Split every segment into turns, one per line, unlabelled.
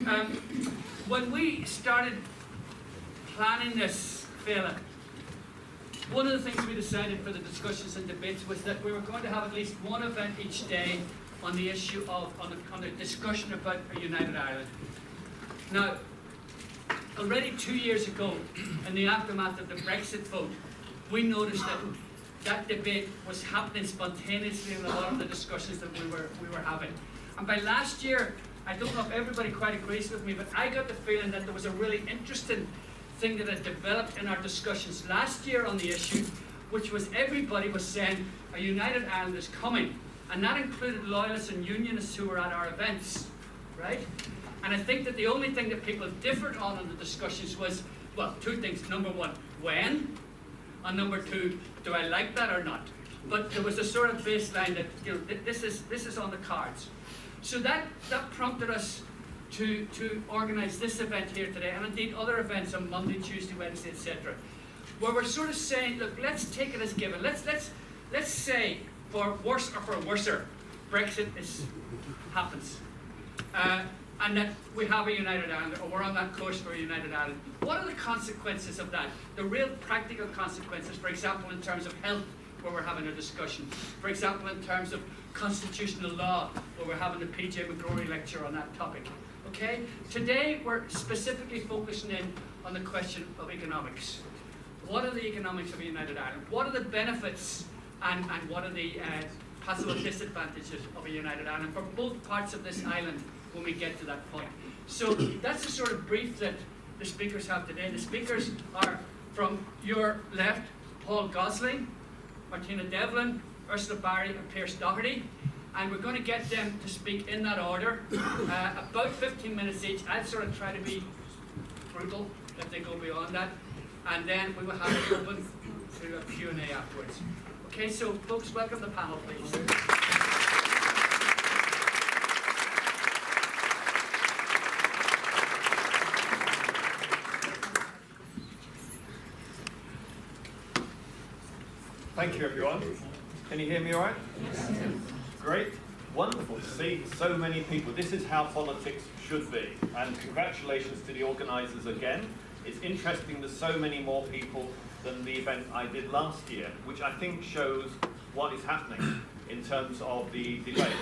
When we started planning this, Féile, one of the things we decided for the discussions and debates was that we were going to have at least one event each day on the issue of, on a discussion about a united Ireland. Now, already 2 years ago, in the aftermath of the Brexit vote, we noticed that that debate was happening spontaneously in a lot of the discussions that we were having. And by last year, I don't know if everybody quite agrees with me, but I got the feeling that there was a really interesting thing that had developed in our discussions last year on the issue, which was everybody was saying a united Ireland is coming. And that included loyalists and unionists who were at our events, right? And I think that the only thing that people differed on in the discussions was, well, two things. Number one, when? And number two, do I like that or not? But there was a sort of baseline that, you know, this is on the cards. So that prompted us to organise this event here today, and indeed other events on Monday, Tuesday, Wednesday, etc., where we're sort of saying, look, let's take it as given. Let's say, for worse or for worser, Brexit happens, and that we have a united Ireland, or we're on that course for a united Ireland. What are the consequences of that? The real practical consequences, for example, in terms of health, where we're having a discussion. For example, in terms of constitutional law, where we're having the PJ McGrory lecture on that topic. Okay? Today, we're specifically focusing in on the question of economics. What are the economics of a united Ireland? What are the benefits and what are the possible disadvantages of a united Ireland for both parts of this island when we get to that point? So that's the sort of brief that the speakers have today. The speakers are from your left, Paul Gosling, Martina Devlin, Ursula Barry and Pearse Doherty, and we're going to get them to speak in that order, about 15 minutes each. I'll sort of try to be frugal if they go beyond that, and then we will have it open to a Q&A afterwards. Okay, so folks, welcome to the panel, please.
Thank you, everyone. Can you hear me all right? Yes. Great. Wonderful to see so many people. This is how politics should be. And congratulations to the organisers again. It's interesting there's so many more people than the event I did last year, which I think shows what is happening in terms of the debate.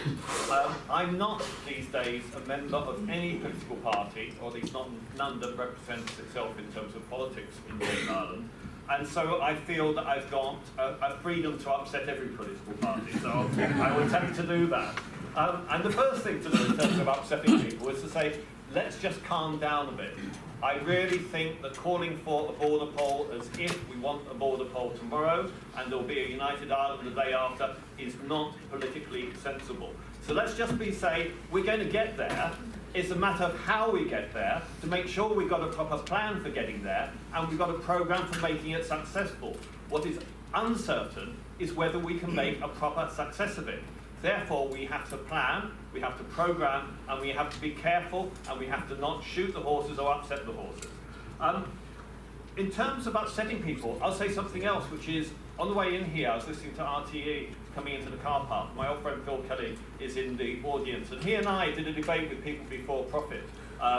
I'm not these days a member of any political party, or at least none that represents itself in terms of politics in Northern Ireland. And so I feel that I've got a freedom to upset every political party, so I will attempt to do that. And the first thing to do in terms of upsetting people is to say, let's just calm down a bit. I really think that calling for a border poll as if we want a border poll tomorrow and there'll be a united Ireland the day after is not politically sensible. So let's just say we're going to get there. It's a matter of how we get there, to make sure we've got a proper plan for getting there, and we've got a programme for making it successful. What is uncertain is whether we can make a proper success of it. Therefore, we have to plan, we have to programme, and we have to be careful, and we have to not shoot the horses or upset the horses. In terms of upsetting people, I'll say something else, which is, on the way in here, I was listening to RTE coming into the car park. My old friend Phil Kelly is in the audience, and he and I did a debate with People Before Profit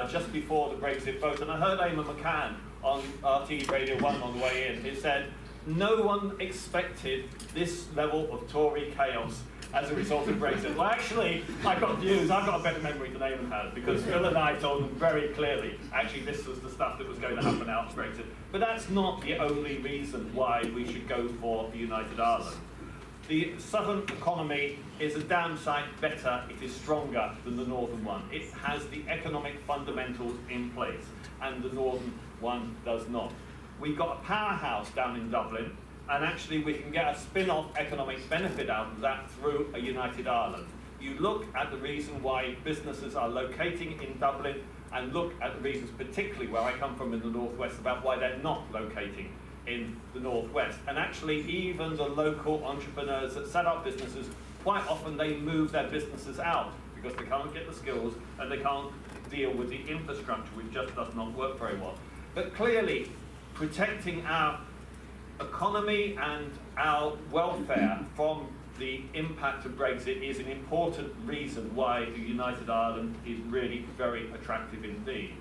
just before the Brexit vote, and I heard Eamon McCann on RTE Radio 1 on the way in. He said, no one expected this level of Tory chaos as a result of Brexit. Well, actually, I got news. I've got a better memory than Eamon had, because Phil and I told them very clearly, actually, this was the stuff that was going to happen out of Brexit. But that's not the only reason why we should go for the United Ireland. The southern economy is a damn sight better, it is stronger than the northern one. It has the economic fundamentals in place, and the northern one does not. We've got a powerhouse down in Dublin, and actually we can get a spin-off economic benefit out of that through a united Ireland. You look at the reason why businesses are locating in Dublin, and look at the reasons, particularly where I come from in the northwest, about why they're not locating in the northwest. And actually, even the local entrepreneurs that set up businesses, quite often they move their businesses out because they can't get the skills and they can't deal with the infrastructure, which just does not work very well. But clearly, protecting our economy and our welfare from the impact of Brexit is an important reason why the United Ireland is really very attractive indeed.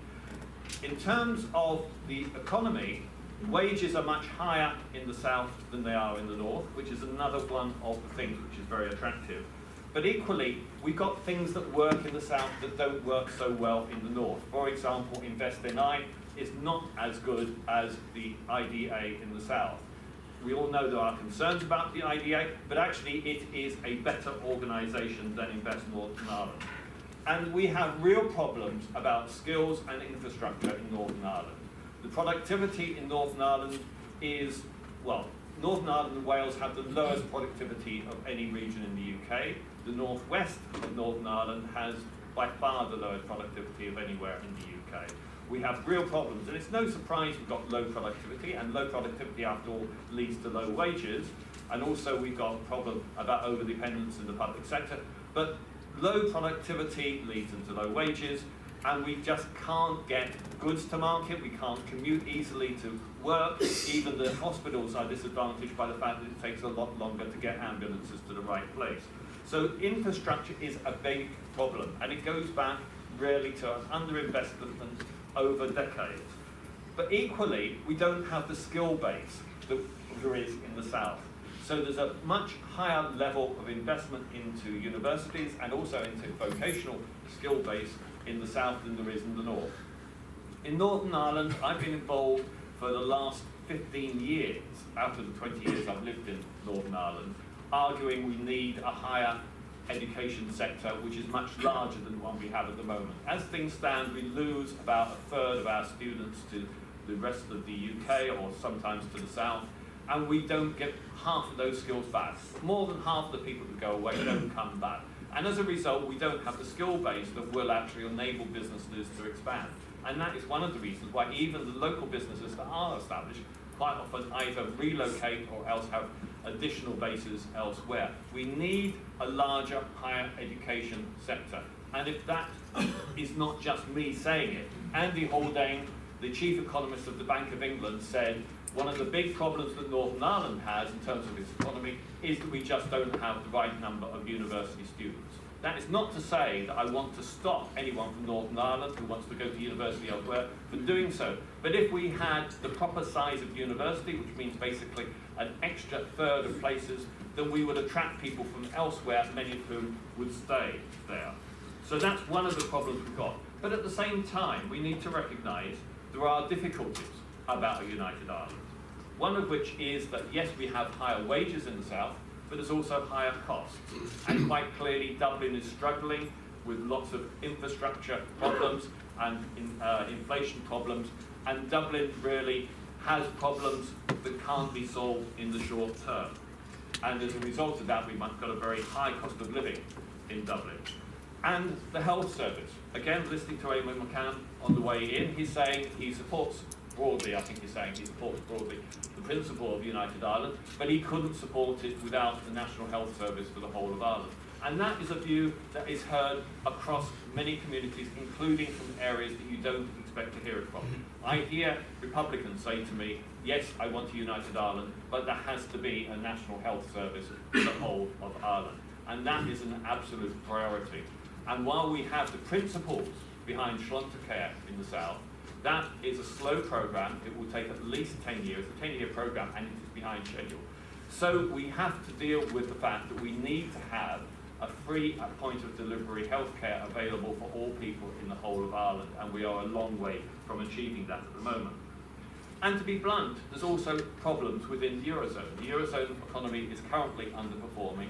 In terms of the economy, wages are much higher in the south than they are in the north, which is another one of the things which is very attractive. But equally, we've got things that work in the south that don't work so well in the north. For example, Invest NI is not as good as the IDA in the south. We all know there are concerns about the IDA, but actually it is a better organisation than Invest Northern Ireland. And we have real problems about skills and infrastructure in Northern Ireland. The productivity in Northern Ireland is, well, Northern Ireland and Wales have the lowest productivity of any region in the UK. The northwest of Northern Ireland has by far the lowest productivity of anywhere in the UK. We have real problems, and it's no surprise we've got low productivity, and low productivity after all leads to low wages, and also we've got a problem about over-dependence in the public sector, but low productivity leads into low wages, and we just can't get goods to market, we can't commute easily to work, even the hospitals are disadvantaged by the fact that it takes a lot longer to get ambulances to the right place. So infrastructure is a big problem, and it goes back really to an underinvestment over decades. But equally, we don't have the skill base that there is in the south. So there's a much higher level of investment into universities and also into vocational skill base in the south than there is in the north. In Northern Ireland, I've been involved for the last 15 years, out of the 20 years I've lived in Northern Ireland, arguing we need a higher education sector which is much larger than the one we have at the moment. As things stand, we lose about a third of our students to the rest of the UK or sometimes to the south, and we don't get half of those skills back. More than half of the people who go away don't come back. And as a result, we don't have the skill base that will actually enable businesses to expand. And that is one of the reasons why even the local businesses that are established quite often either relocate or else have additional bases elsewhere. We need a larger higher education sector. And if that is not just me saying it, Andy Haldane, the chief economist of the Bank of England, said one of the big problems that Northern Ireland has in terms of its economy is that we just don't have the right number of university students. That is not to say that I want to stop anyone from Northern Ireland who wants to go to university elsewhere from doing so. But if we had the proper size of university, which means basically an extra third of places, then we would attract people from elsewhere, many of whom would stay there. So that's one of the problems we've got. But at the same time, we need to recognise there are difficulties about a united Ireland. One of which is that, yes, we have higher wages in the south, but there's also higher costs. And quite clearly, Dublin is struggling with lots of infrastructure problems and inflation problems, and Dublin really has problems that can't be solved in the short term. And as a result of that, we've got a very high cost of living in Dublin. And the health service. Again, listening to Eamon McCann on the way in, he's saying he supports broadly, I think he's saying he supports broadly the principle of United Ireland, but he couldn't support it without the National Health Service for the whole of Ireland. And that is a view that is heard across many communities, including from areas that you don't expect to hear it from. I hear Republicans say to me, yes, I want a United Ireland, but there has to be a National Health Service for the whole of Ireland. And that is an absolute priority. And while we have the principles behind Care in the south, that is a slow program. It will take at least 10 years, a 10-year program, and it is behind schedule. So we have to deal with the fact that we need to have a free point of delivery healthcare available for all people in the whole of Ireland, and we are a long way from achieving that at the moment. And to be blunt, there's also problems within the Eurozone. The Eurozone economy is currently underperforming.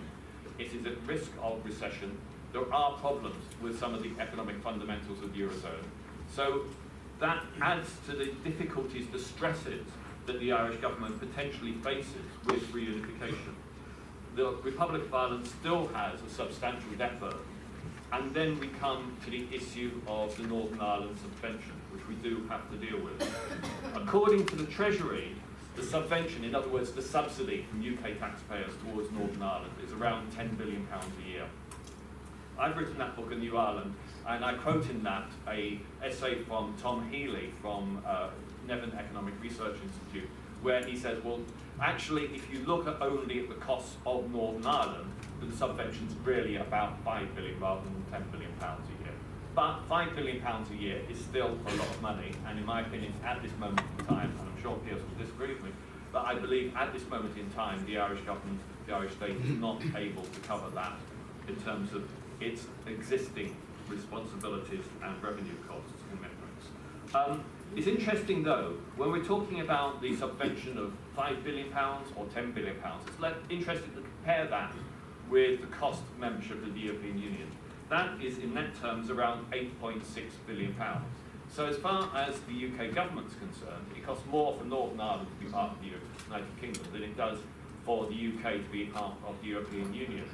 It is at risk of recession. There are problems with some of the economic fundamentals of the Eurozone. So that adds to the difficulties, the stresses that the Irish government potentially faces with reunification. The Republic of Ireland still has a substantial debt burden. And then we come to the issue of the Northern Ireland subvention, which we do have to deal with. According to the Treasury, the subvention, in other words, the subsidy from UK taxpayers towards Northern Ireland, is around £10 billion a year. I've written that book, A New Ireland, and I quote in that an essay from Tom Healy from Nevin Economic Research Institute, where he says, well, actually, if you look at only at the costs of Northern Ireland, the subvention's really about £5 billion rather than £10 billion a year. But £5 billion a year is still a lot of money, and in my opinion, at this moment in time, and I'm sure Pearse will disagree with me, but I believe at this moment in time, the Irish government, the Irish state is not able to cover that in terms of its existing responsibilities and revenue costs commitments. It's interesting though, when we're talking about the subvention of £5 billion or £10 billion, it's interesting to compare that with the cost of membership of the European Union. That is in net terms around £8.6 billion. So as far as the UK government's concerned, it costs more for Northern Ireland to be part of the United Kingdom than it does for the UK to be part of the European Union.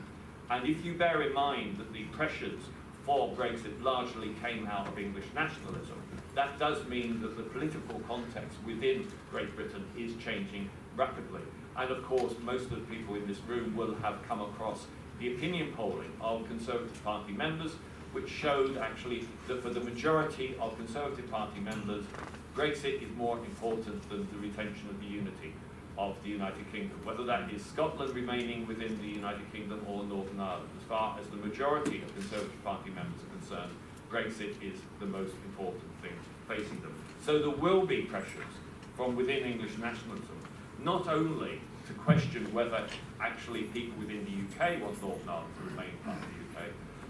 And if you bear in mind that the pressures for Brexit largely came out of English nationalism, that does mean that the political context within Great Britain is changing rapidly. And of course, most of the people in this room will have come across the opinion polling of Conservative Party members, which showed actually that for the majority of Conservative Party members, Brexit is more important than the retention of the unity of the United Kingdom, whether that is Scotland remaining within the United Kingdom or Northern Ireland. As far as the majority of Conservative Party members are concerned, Brexit is the most important thing facing them. So there will be pressures from within English nationalism, not only to question whether actually people within the UK want Northern Ireland to remain part of the UK,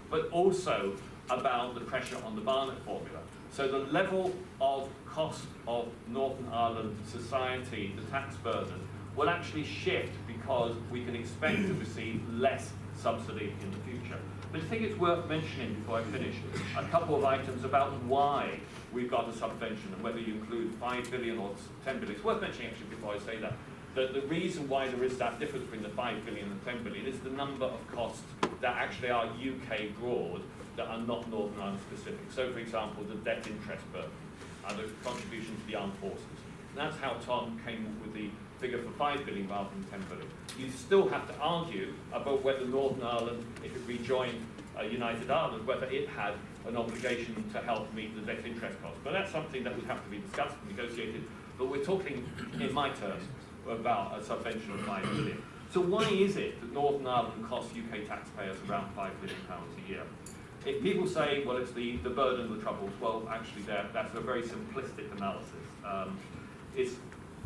but also about the pressure on the Barnett formula. So the level of cost of Northern Ireland society, the tax burden, will actually shift because we can expect to receive less subsidy in the future. But I think it's worth mentioning before I finish a couple of items about why we've got a subvention and whether you include 5 billion or 10 billion. It's worth mentioning actually before I say that the reason why there is that difference between the 5 billion and 10 billion is the number of costs that actually are UK broad that are not Northern Ireland specific. So for example, the debt interest burden and the contribution to the armed forces. And that's how Tom came up with the figure for 5 billion rather than 10 billion. You still have to argue about whether Northern Ireland, if it rejoined United Ireland, whether it had an obligation to help meet the debt interest costs. But that's something that would have to be discussed and negotiated. But we're talking, in my terms, about a subvention of 5 billion. So why is it that Northern Ireland costs UK taxpayers around £5 billion a year? If people say, well, it's the burden of the troubles, well, actually, that's a very simplistic analysis.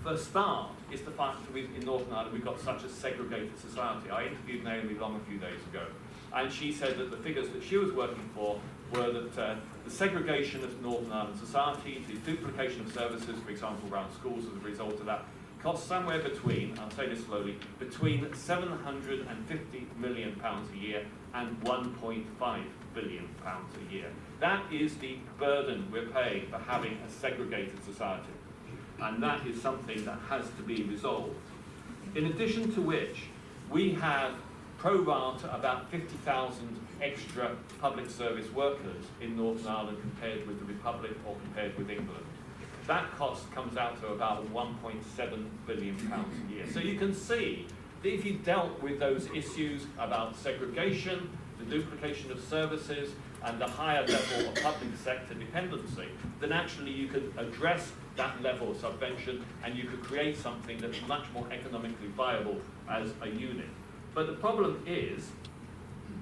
For a start, it's the fact that in Northern Ireland we've got such a segregated society. I interviewed Naomi Long a few days ago, and she said that the figures that she was working for were that the segregation of Northern Ireland society, the duplication of services, for example, around schools as a result of that, costs somewhere between, I'll say this slowly, between £750 million a year and £1.5 billion a year. That is the burden we're paying for having a segregated society. And that is something that has to be resolved. In addition to which, we have pro rata about 50,000 extra public service workers in Northern Ireland compared with the Republic or compared with England. That cost comes out to about £1.7 billion a year. So you can see that if you dealt with those issues about segregation, the duplication of services, and the higher level of public sector dependency, then actually you could address that level of subvention and you could create something that's much more economically viable as a unit. But the problem is,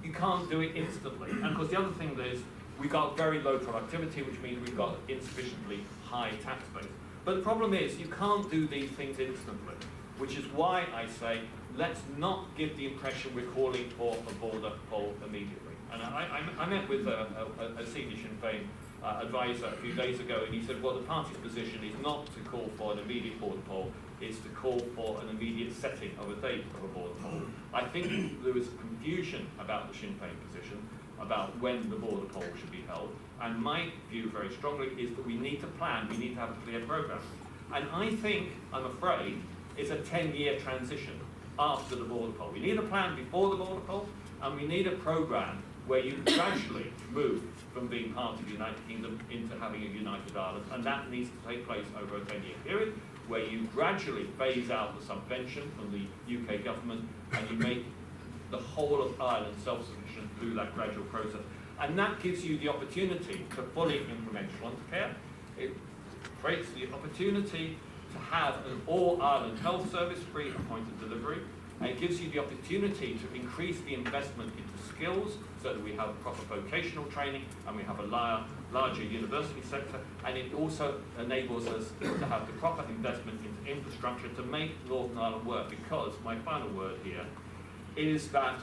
you can't do it instantly. And of course the other thing is, we've got very low productivity, which means we've got insufficiently high tax base. But the problem is, you can't do these things instantly, which is why I say, let's not give the impression we're calling for a border poll immediately. And I met with a senior Sinn Féin advisor a few days ago, and he said, well, the party's position is not to call for an immediate border poll, it's to call for an immediate setting of a date of a border poll. I think there is confusion about the Sinn Féin position, about when the border poll should be held, and my view very strongly is that we need to plan, we need to have a clear programme. And I think, I'm afraid, it's a 10-year transition after the border poll. We need a plan before the border poll, and we need a programme where you gradually move from being part of the United Kingdom into having a united Ireland, and that needs to take place over a 10-year period, where you gradually phase out the subvention from the UK government, and you make the whole of Ireland self-sufficient through that gradual process. And that gives you the opportunity to fully implement Care. It creates the opportunity to have an all-Ireland health service free at point of delivery, and it gives you the opportunity to increase the investment into skills so that we have proper vocational training and we have a larger university sector, and it also enables us to have the proper investment into infrastructure to make Northern Ireland work, because my final word here is that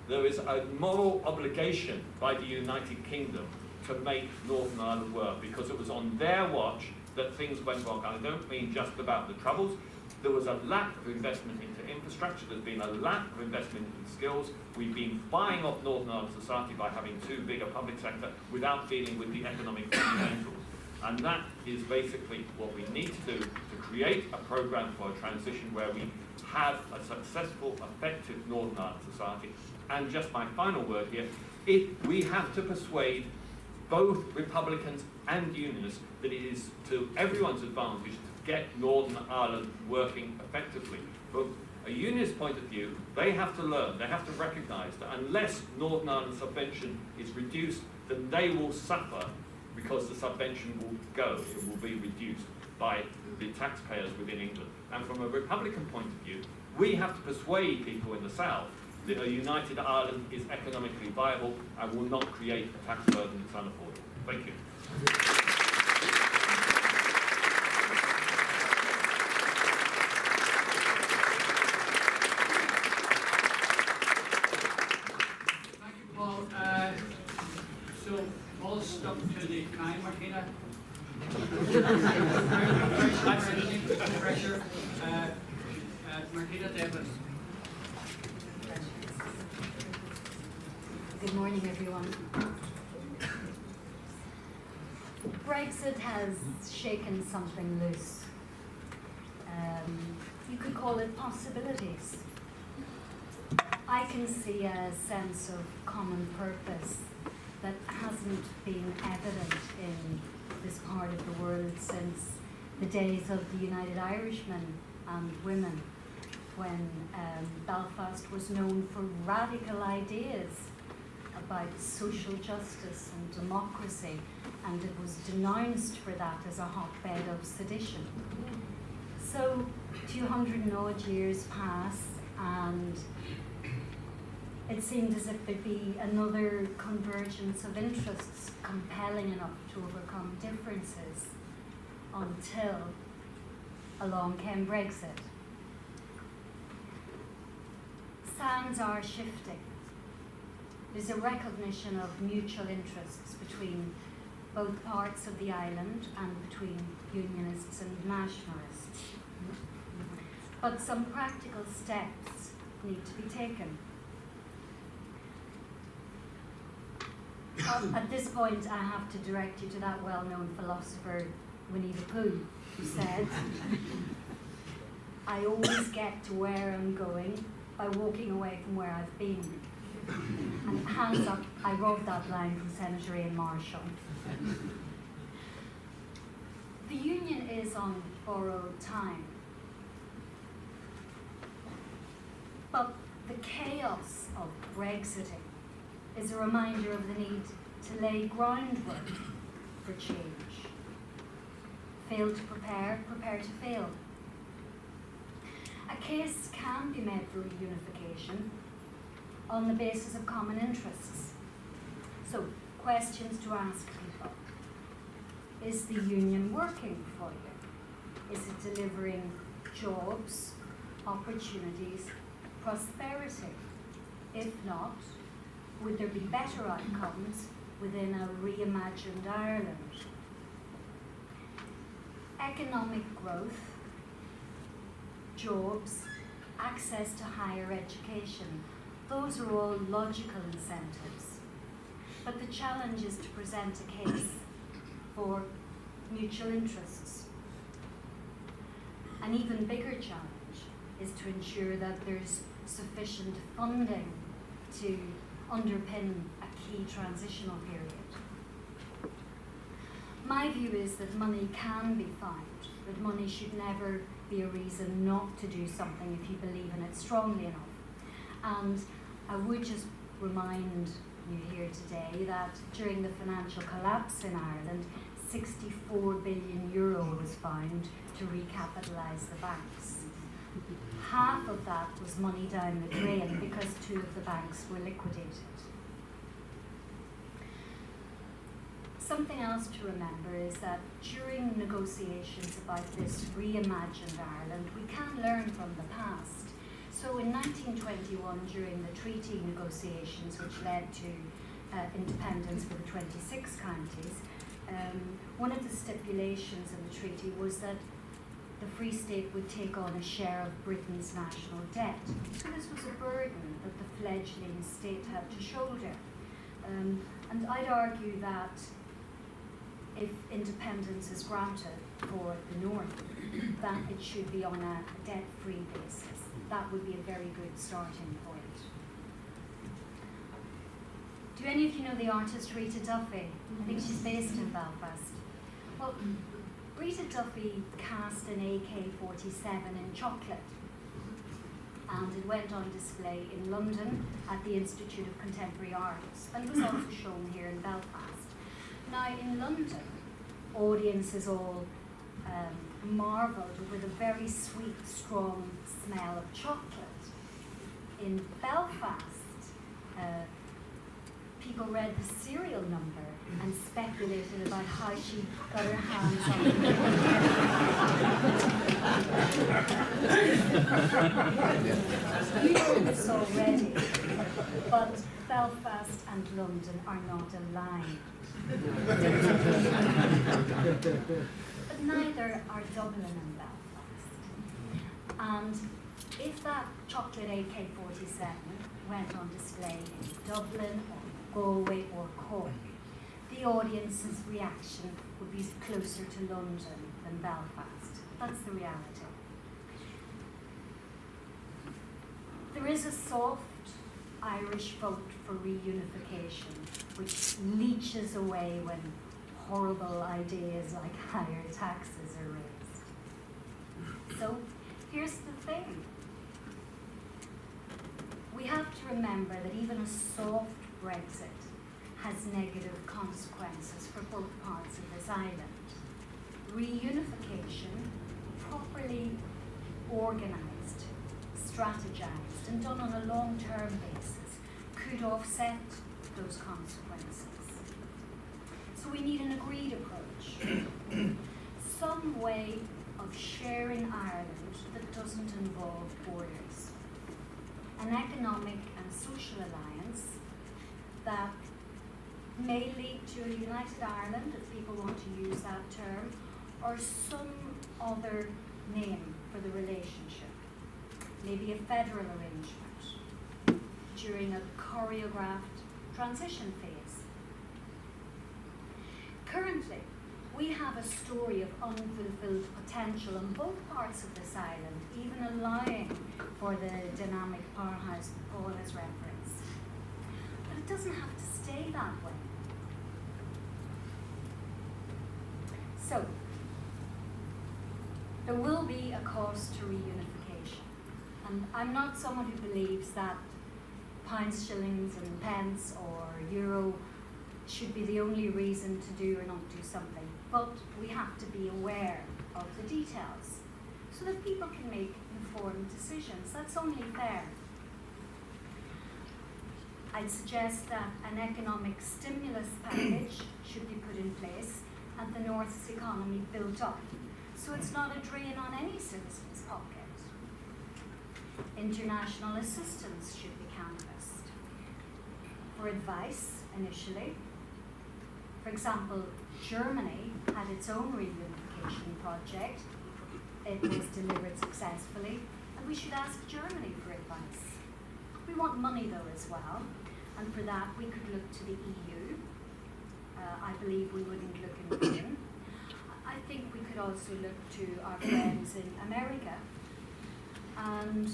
there is a moral obligation by the United Kingdom to make Northern Ireland work, because it was on their watch that things went wrong. And I don't mean just about the Troubles. There was a lack of investment into infrastructure. There's been a lack of investment in skills. We've been buying off Northern Ireland society by having too big a public sector without dealing with the economic fundamentals. And that is basically what we need to do to create a programme for a transition where we have a successful, effective Northern Ireland society. And just my final word here, we have to persuade both Republicans and Unionists that it is to everyone's advantage to get Northern Ireland working effectively. From a Unionist point of view, they have to learn, they have to recognise that unless Northern Ireland subvention is reduced, then they will suffer, because the subvention will go, it will be reduced by the taxpayers within England. And from a Republican point of view, we have to persuade people in the South that a united Ireland is economically viable and will not create a tax burden that's unaffordable. Thank you.
Thank you, Paul. So, Paul's stuck to the time, Martina. Pressure. Martina Devlin.
Good morning, everyone. Brexit has shaken something loose. You could call it possibilities. I can see a sense of common purpose that hasn't been evident in this part of the world since the days of the United Irishmen and women, when Belfast was known for radical ideas about social justice and democracy, and it was denounced for that as a hotbed of sedition. So 200 and odd years pass, and it seemed as if there'd be another convergence of interests compelling enough to overcome differences, until along came Brexit. Sands are shifting. There's a recognition of mutual interests between both parts of the island and between unionists and nationalists. But some practical steps need to be taken. At this point, I have to direct you to that well-known philosopher, Winnie the Pooh, who said, "I always get to where I'm going by walking away from where I've been." And hands up, I wrote that line from Senator Ian Marshall. The Union is on borrowed time. But the chaos of Brexiting is a reminder of the need to lay groundwork for change. Fail to prepare, prepare to fail. A case can be made for reunification on the basis of common interests. So, questions to ask people. Is the union working for you? Is it delivering jobs, opportunities, prosperity? If not, would there be better outcomes within a reimagined Ireland? Economic growth, jobs, access to higher education, those are all logical incentives. But the challenge is to present a case for mutual interests. An even bigger challenge is to ensure that there's sufficient funding to underpin a key transitional period. My view is that money can be found, but money should never be a reason not to do something if you believe in it strongly enough. And I would just remind you here today that during the financial collapse in Ireland, €64 billion was found to recapitalise the banks. Half of that was money down the drain because 2 of the banks were liquidated. Something else to remember is that during negotiations about this reimagined Ireland, we can learn from the past. So in 1921, during the treaty negotiations which led to independence for the 26 counties, one of the stipulations in the treaty was that the Free State would take on a share of Britain's national debt. So this was a burden that the fledgling state had to shoulder. And I'd argue that if independence is granted for the North, that it should be on a debt-free basis. That would be a very good starting point. Do any of you know the artist Rita Duffy? I think she's based in Belfast. Well, Rita Duffy cast an AK-47 in chocolate, and it went on display in London at the Institute of Contemporary Arts, and it was also shown here in Belfast. Now, in London, audiences all marvelled with a very sweet, strong smell of chocolate. In Belfast, people read the serial number and speculated about how she got her hands on it. You know this already, but Belfast and London are not aligned. But neither are Dublin and Belfast. And if that chocolate AK-47 went on display in Dublin or Galway or Cork, the audience's reaction would be closer to London than Belfast. That's the reality. There is a soft Irish vote for reunification, which leeches away when horrible ideas like higher taxes are raised. So here's the thing. We have to remember that even a soft Brexit has negative consequences for both parts of this island. Reunification, properly organised, strategised, and done on a long-term basis, could offset those consequences. So we need an agreed approach, some way of sharing Ireland that doesn't involve borders, an economic and social alliance that may lead to a united Ireland, if people want to use that term, or some other name for the relationship. Maybe a federal arrangement during a choreographed transition phase. Currently, we have a story of unfulfilled potential on both parts of this island, even allowing for the dynamic powerhouse that Paul has referenced. But it doesn't have to stay that way. So, there will be a cost to reunification. And I'm not someone who believes that pounds, shillings, and pence or euro should be the only reason to do or not do something. But we have to be aware of the details so that people can make informed decisions. That's only fair. I'd suggest that an economic stimulus package should be put in place and the North's economy built up, so it's not a drain on any citizen's pocket. International assistance should be canvassed for advice initially. For example, Germany had its own reunification project. It was delivered successfully, and we should ask Germany for advice. We want money though as well, and for that we could look to the EU. I believe we wouldn't look in Britain. I think we could also look to our friends in America, and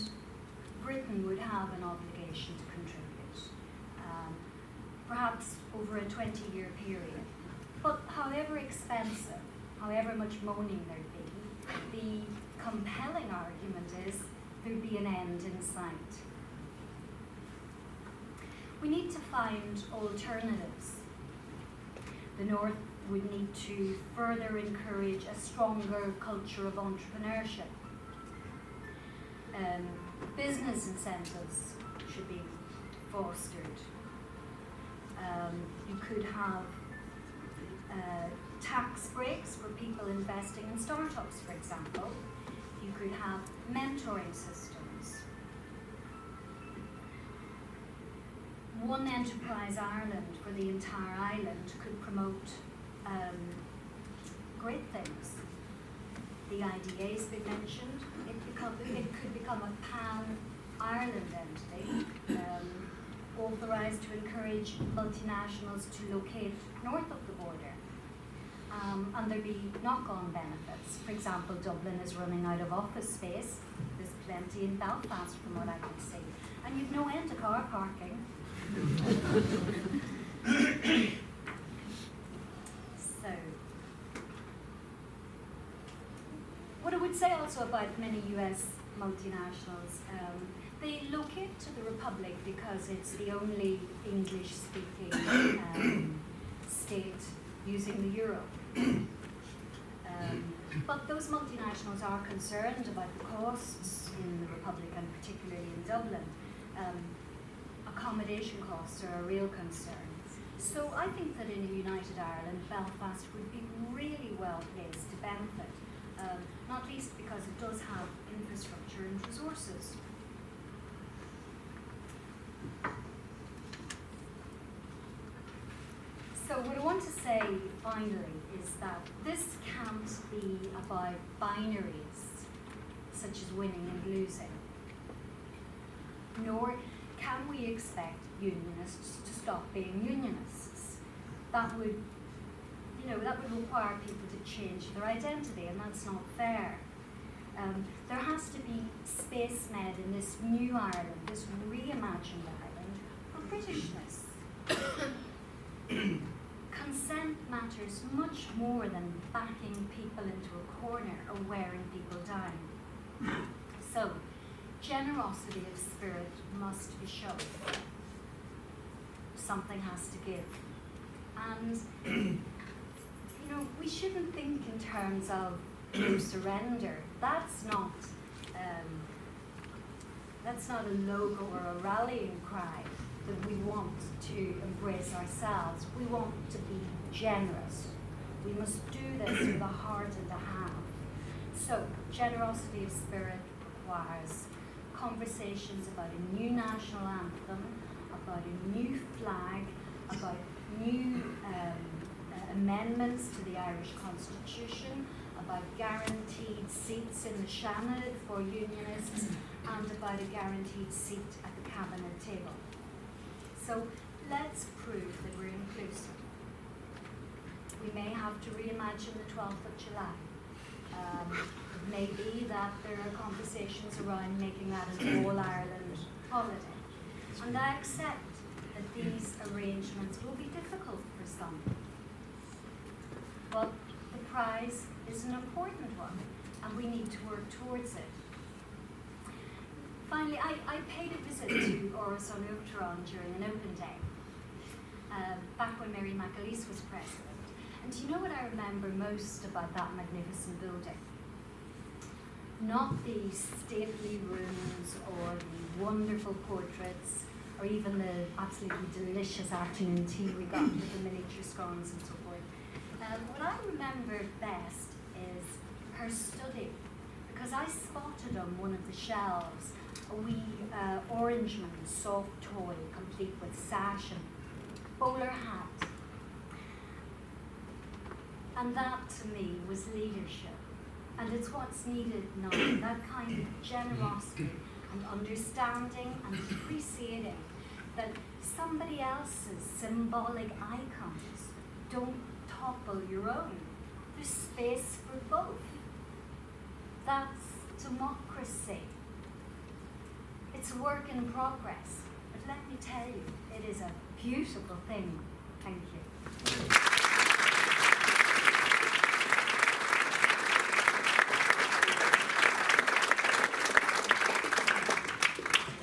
Britain would have an obligation to contribute, perhaps over a 20-year period. But however expensive, however much moaning there'd be, the compelling argument is there'd be an end in sight. We need to find alternatives. The North would need to further encourage a stronger culture of entrepreneurship. Business incentives should be fostered. You could have tax breaks for people investing in startups, for example. You could have mentoring systems. One Enterprise Ireland for the entire island could promote great things. The IDA's been mentioned. It could become a pan-Ireland entity, authorised to encourage multinationals to locate north of the border. And there'd be knock-on benefits. For example, Dublin is running out of office space. There's plenty in Belfast from what I can see. And you've no end to car parking. So, what I would say also about many US multinationals, they locate to the Republic because it's the only English-speaking state using the euro. But those multinationals are concerned about the costs in the Republic, and particularly in Dublin. Accommodation costs are a real concern. So I think that in a united Ireland, Belfast would be really well placed to benefit, not least because it does have infrastructure and resources. So what I want to say finally is that this can't be about binaries, such as winning and losing, nor can we expect unionists to stop being unionists. That would require people to change their identity, and that's not fair. There has to be space made in this new Ireland, this reimagined Ireland, for Britishness. Consent matters much more than backing people into a corner or wearing people down. So, generosity of spirit must be shown. Something has to give. And, we shouldn't think in terms of surrender. That's not a logo or a rallying cry that we want to embrace ourselves. We want to be generous. We must do this with a heart and a hand. So, generosity of spirit requires conversations about a new national anthem, about a new flag, about new amendments to the Irish Constitution, about guaranteed seats in the Seanad for unionists, and about a guaranteed seat at the cabinet table. So let's prove that we're inclusive. We may have to reimagine the 12th of July. It may be that there are conversations around making that an all-Ireland holiday. And I accept that these arrangements will be difficult for some. But the prize is an important one, and we need to work towards it. Finally, I paid a visit to Áras an Uachtaráin during an open day, back when Mary McAleese was president. And do you know what I remember most about that magnificent building? Not the stately rooms or the wonderful portraits, or even the absolutely delicious afternoon tea we got with the miniature scones and so forth. What I remember best is her study, because I spotted on one of the shelves a wee orangeman soft toy complete with sash and bowler hat. And that to me was leadership. And it's what's needed now, that kind of generosity and understanding and appreciating that somebody else's symbolic icons don't topple your own. There's space for both. That's democracy. It's a work in progress, but let me tell you, it is a beautiful thing. Thank you.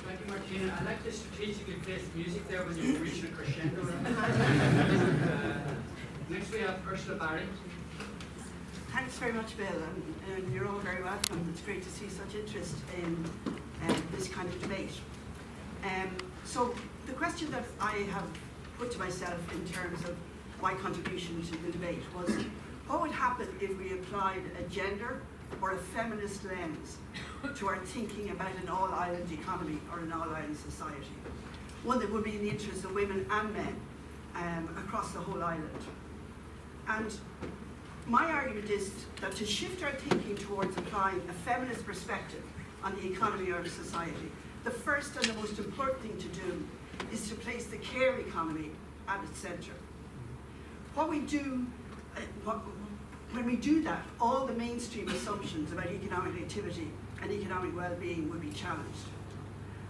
Thank you, Martina. I like the strategically placed music there when you were reaching a crescendo. Next we have Ursula Barry.
Thanks very much, Bill, and you're all very welcome. It's great to see such interest in this kind of debate. So the question that I have put to myself in terms of my contribution to the debate was, what would happen if we applied a gender or a feminist lens to our thinking about an all-island economy or an all-island society? One that would be in the interest of women and men across the whole island. And my argument is that to shift our thinking towards applying a feminist perspective on the economy of society, the first and the most important thing to do is to place the care economy at its centre. What we do, when we do that, all the mainstream assumptions about economic activity and economic well-being would be challenged.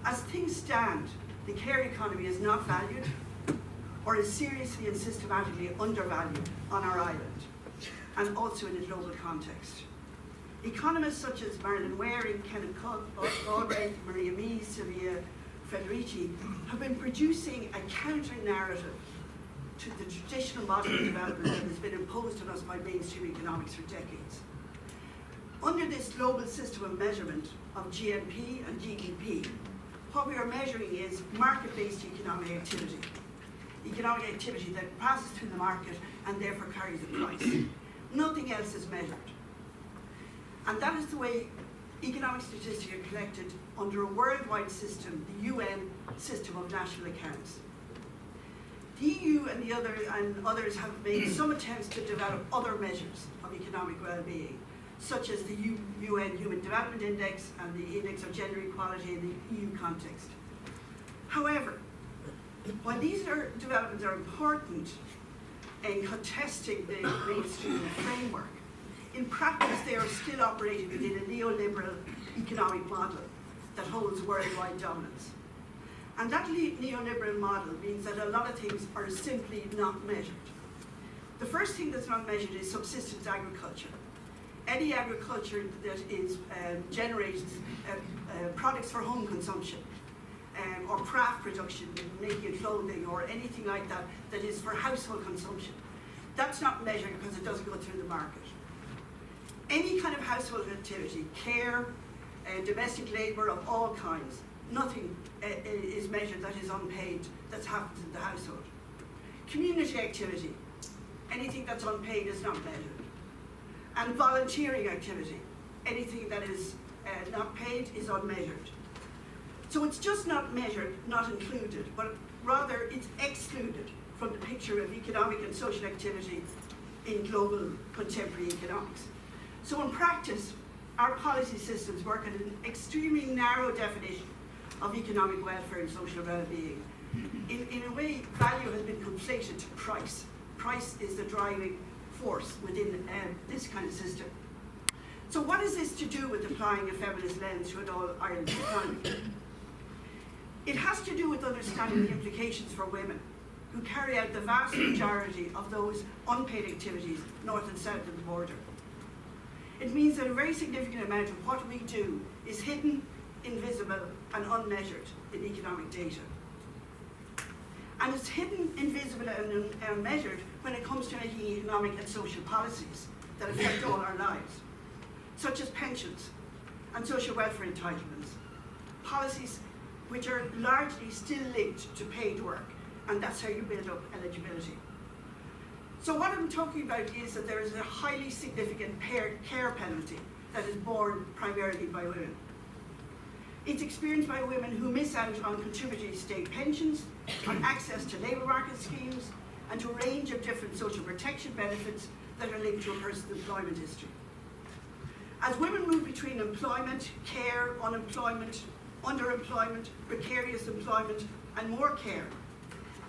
As things stand, the care economy is not valued or is seriously and systematically undervalued on our island, and also in a global context. Economists such as Marilyn Waring, Kenneth Galbraith, Maria Mies, Silvia Federici have been producing a counter-narrative to the traditional model of development that has been imposed on us by mainstream economics for decades. Under this global system of measurement of GNP and GDP, what we are measuring is market-based economic activity that passes through the market and therefore carries a price. Nothing else is measured. And that is the way economic statistics are collected under a worldwide system, the UN system of national accounts. The EU and others have made some attempts to develop other measures of economic well-being, such as the UN Human Development Index and the Index of Gender Equality in the EU context. However, while these developments are important in contesting the mainstream framework, in practice they are still operating within a neoliberal economic model that holds worldwide dominance. And that neoliberal model means that a lot of things are simply not measured. The first thing that's not measured is subsistence agriculture. Any agriculture that is generates products for home consumption, or craft production, making clothing or anything like that, that is for household consumption. That's not measured because it doesn't go through the market. Any kind of household activity, care, domestic labour of all kinds, nothing is measured that is unpaid, that's happened in the household. Community activity, anything that's unpaid is not measured. And volunteering activity, anything that is not paid is unmeasured. So it's just not measured, not included, but rather it's excluded from the picture of economic and social activity in global contemporary economics. So in practice, our policy systems work at an extremely narrow definition of economic welfare and social well-being. In a way, value has been conflated to price. Price is the driving force within this kind of system. So what is this to do with applying a feminist lens to an all-Ireland economy? It has to do with understanding the implications for women who carry out the vast majority of those unpaid activities north and south of the border. It means that a very significant amount of what we do is hidden, invisible, and unmeasured in economic data. And it's hidden, invisible, and unmeasured when it comes to making economic and social policies that affect all our lives, such as pensions and social welfare entitlements, policies which are largely still linked to paid work, and that's how you build up eligibility. So what I'm talking about is that there is a highly significant care penalty that is borne primarily by women. It's experienced by women who miss out on contributory state pensions, on access to labour market schemes, and to a range of different social protection benefits that are linked to a person's employment history. As women move between employment, care, unemployment, underemployment, precarious employment, and more care,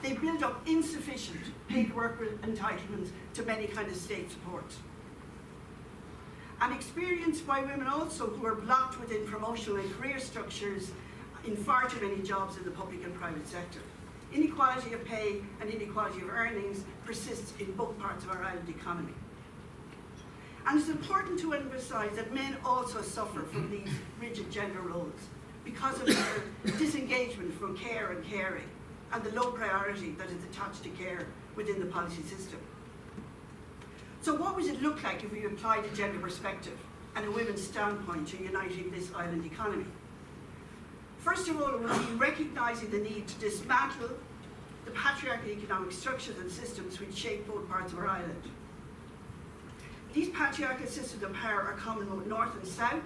they build up insufficient paid work entitlements to many kinds of state supports. And experienced by women also who are blocked within promotional and career structures in far too many jobs in the public and private sector. Inequality of pay and inequality of earnings persists in both parts of our island economy. And it's important to emphasise that men also suffer from these rigid gender roles because of their disengagement from care and caring and the low priority that is attached to care within the policy system. So what would it look like if we applied a gender perspective and a women's standpoint to uniting this island economy? First of all, it would be recognising the need to dismantle the patriarchal economic structures and systems which shape both parts of our island. These patriarchal systems of power are common both north and south,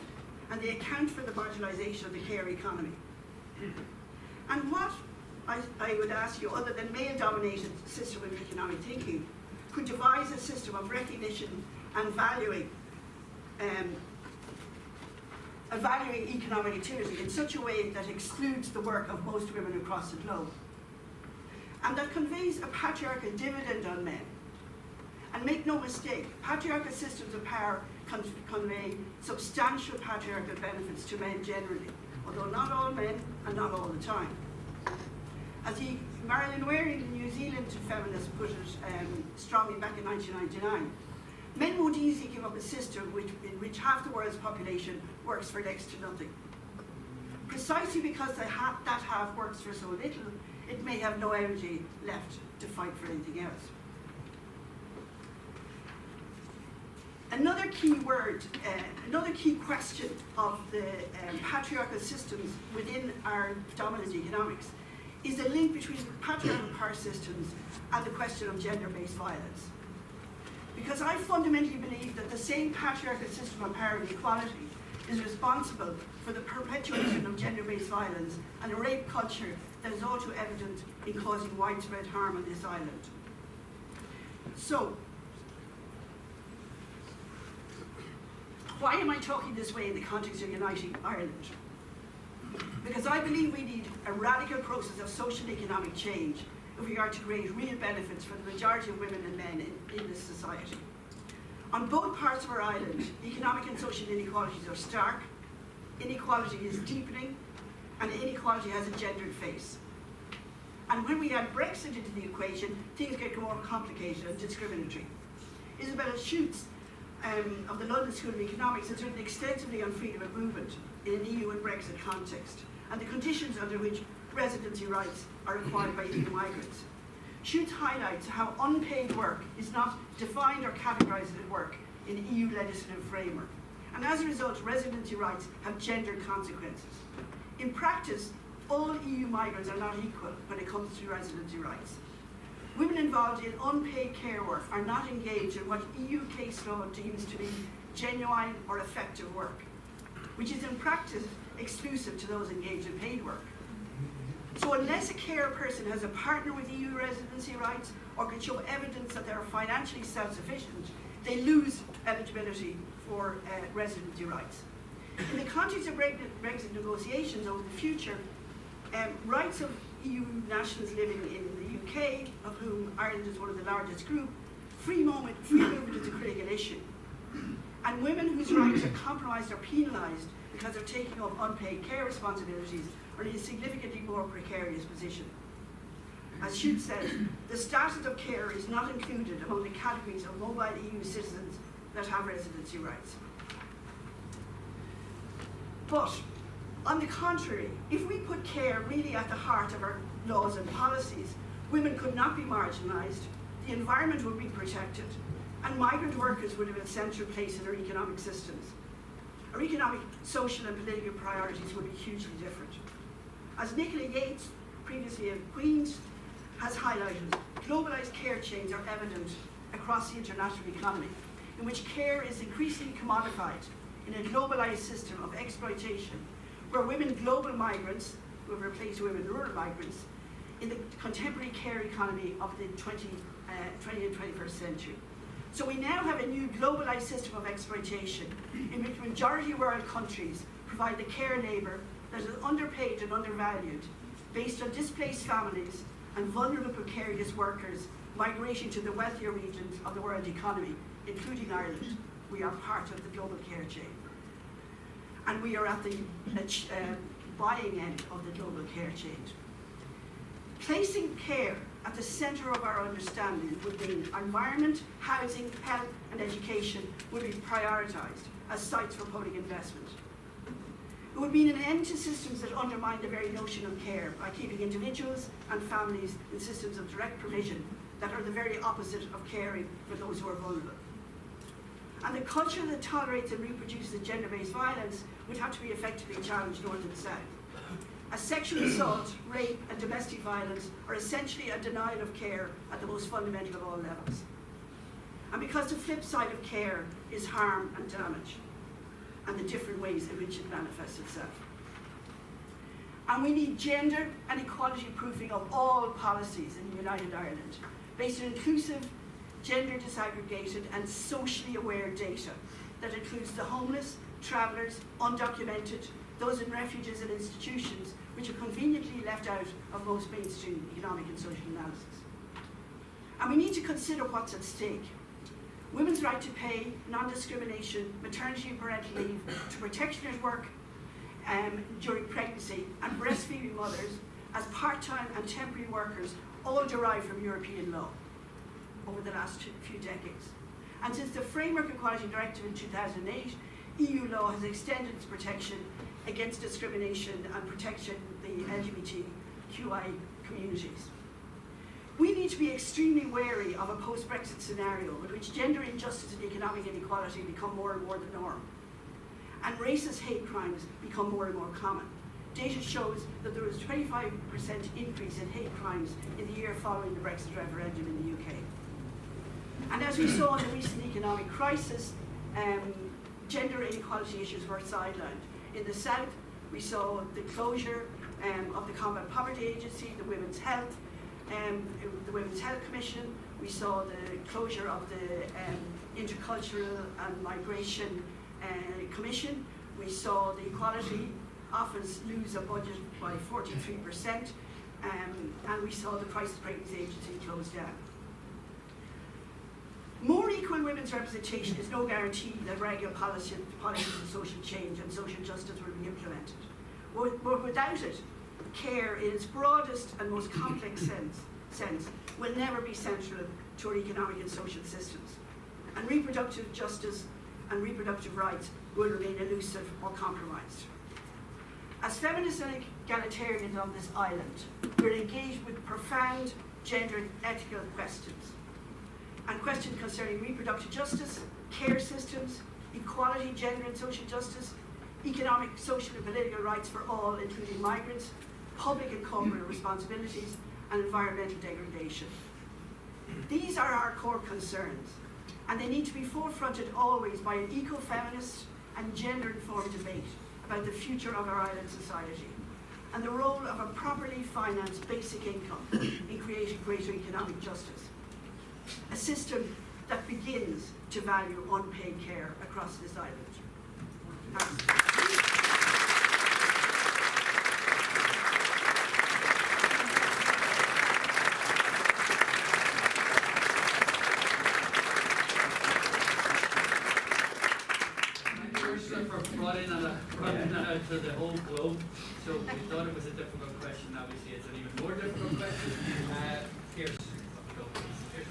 and they account for the marginalisation of the care economy. And what, I would ask you, other than male-dominated system of economic thinking, could devise a system of recognition and valuing economic activity in such a way that excludes the work of most women across the globe, and that conveys a patriarchal dividend on men. And make no mistake, patriarchal systems of power convey substantial patriarchal benefits to men generally, although not all men and not all the time. As Marilyn Waring, the New Zealand feminist, put it strongly back in 1999, men won't easily give up a system in which half the world's population works for next to nothing. Precisely because that half works for so little, it may have no energy left to fight for anything else. Another key word, another key question of the patriarchal systems within our dominant economics is the link between patriarchal power systems and the question of gender-based violence. Because I fundamentally believe that the same patriarchal system of power and equality is responsible for the perpetuation of gender-based violence and a rape culture that is all too evident in causing widespread harm on this island. So, why am I talking this way in the context of uniting Ireland? Because I believe we need a radical process of social and economic change if we are to create real benefits for the majority of women and men in this society. On both parts of our island, economic and social inequalities are stark, inequality is deepening, and inequality has a gendered face. And when we add Brexit into the equation, things get more complicated and discriminatory. Isabella Schutz of the London School of Economics has written extensively on freedom of movement in an EU and Brexit context, and the conditions under which residency rights are acquired by EU migrants. Schutz highlights how unpaid work is not defined or categorised as work in the EU legislative framework, and as a result, residency rights have gendered consequences. In practice, all EU migrants are not equal when it comes to residency rights. Women involved in unpaid care work are not engaged in what EU case law deems to be genuine or effective work, which is in practice exclusive to those engaged in paid work. So unless a care person has a partner with EU residency rights or can show evidence that they are financially self-sufficient, they lose eligibility for residency rights. In the context of Brexit negotiations over the future, rights of EU nationals living in the UK, of whom Ireland is one of the largest group, free movement is a critical issue. And women whose rights are compromised or penalised because they're taking up unpaid care responsibilities are in a significantly more precarious position. As Schutz says, the status of care is not included among the categories of mobile EU citizens that have residency rights. But, on the contrary, if we put care really at the heart of our laws and policies, women could not be marginalised, the environment would be protected, and migrant workers would have a central place in our economic systems. Our economic, social and political priorities would be hugely different. As Nicola Yates, previously of Queen's, has highlighted, globalised care chains are evident across the international economy, in which care is increasingly commodified in a globalised system of exploitation, where women global migrants, who have replaced women rural migrants, in the contemporary care economy of the 20th and 21st century. So we now have a new globalised system of exploitation in which the majority of world countries provide the care labour that is underpaid and undervalued, based on displaced families and vulnerable precarious workers migrating to the wealthier regions of the world economy, including Ireland. We are part of the global care chain. And we are at the buying end of the global care chain. Placing care at the centre of our understanding would mean environment, housing, health and education would be prioritised as sites for public investment. It would mean an end to systems that undermine the very notion of care by keeping individuals and families in systems of direct provision that are the very opposite of caring for those who are vulnerable. And the culture that tolerates and reproduces gender-based violence would have to be effectively challenged north and south. As sexual assault, rape and domestic violence are essentially a denial of care at the most fundamental of all levels. And because the flip side of care is harm and damage, and the different ways in which it manifests itself. And we need gender and equality proofing of all policies in United Ireland, based on inclusive, gender disaggregated and socially aware data that includes the homeless, travellers, undocumented, those in refuges and institutions, which are conveniently left out of most mainstream economic and social analysis. And we need to consider what's at stake. Women's right to pay, non-discrimination, maternity and parental leave, to protection at work during pregnancy, and breastfeeding mothers as part-time and temporary workers all derive from European law over the last few decades. And since the Framework Equality Directive in 2008, EU law has extended its protection against discrimination and protection the LGBTQI communities. We need to be extremely wary of a post-Brexit scenario in which gender injustice and economic inequality become more and more the norm, and racist hate crimes become more and more common. Data shows that there was a 25% increase in hate crimes in the year following the Brexit referendum in the UK. And as we saw in the recent economic crisis, gender inequality issues were sidelined. In the South, we saw the closure of the Combat Poverty Agency, the Women's Health Commission. We saw the closure of the Intercultural and Migration Commission. We saw the Equality Office lose a budget by 43%, and we saw the Crisis Pregnancy Agency close down. More equal women's representation is no guarantee that regular policies of social change and social justice will be implemented. But without it, care in its broadest and most complex sense will never be central to our economic and social systems. And reproductive justice and reproductive rights will remain elusive or compromised. As feminists and egalitarians on this island, we're engaged with profound gender and ethical questions, and questions concerning reproductive justice, care systems, equality, gender and social justice, economic, social and political rights for all, including migrants, public and corporate responsibilities, and environmental degradation. These are our core concerns, and they need to be forefronted always by an eco-feminist and gender-informed debate about the future of our island society, and the role of a properly financed basic income in creating greater economic justice. A system that begins to value unpaid care across this island. Thanks.
Running that out to the whole globe. So we thought it was a difficult question. Obviously, it's an even more difficult question. Pearse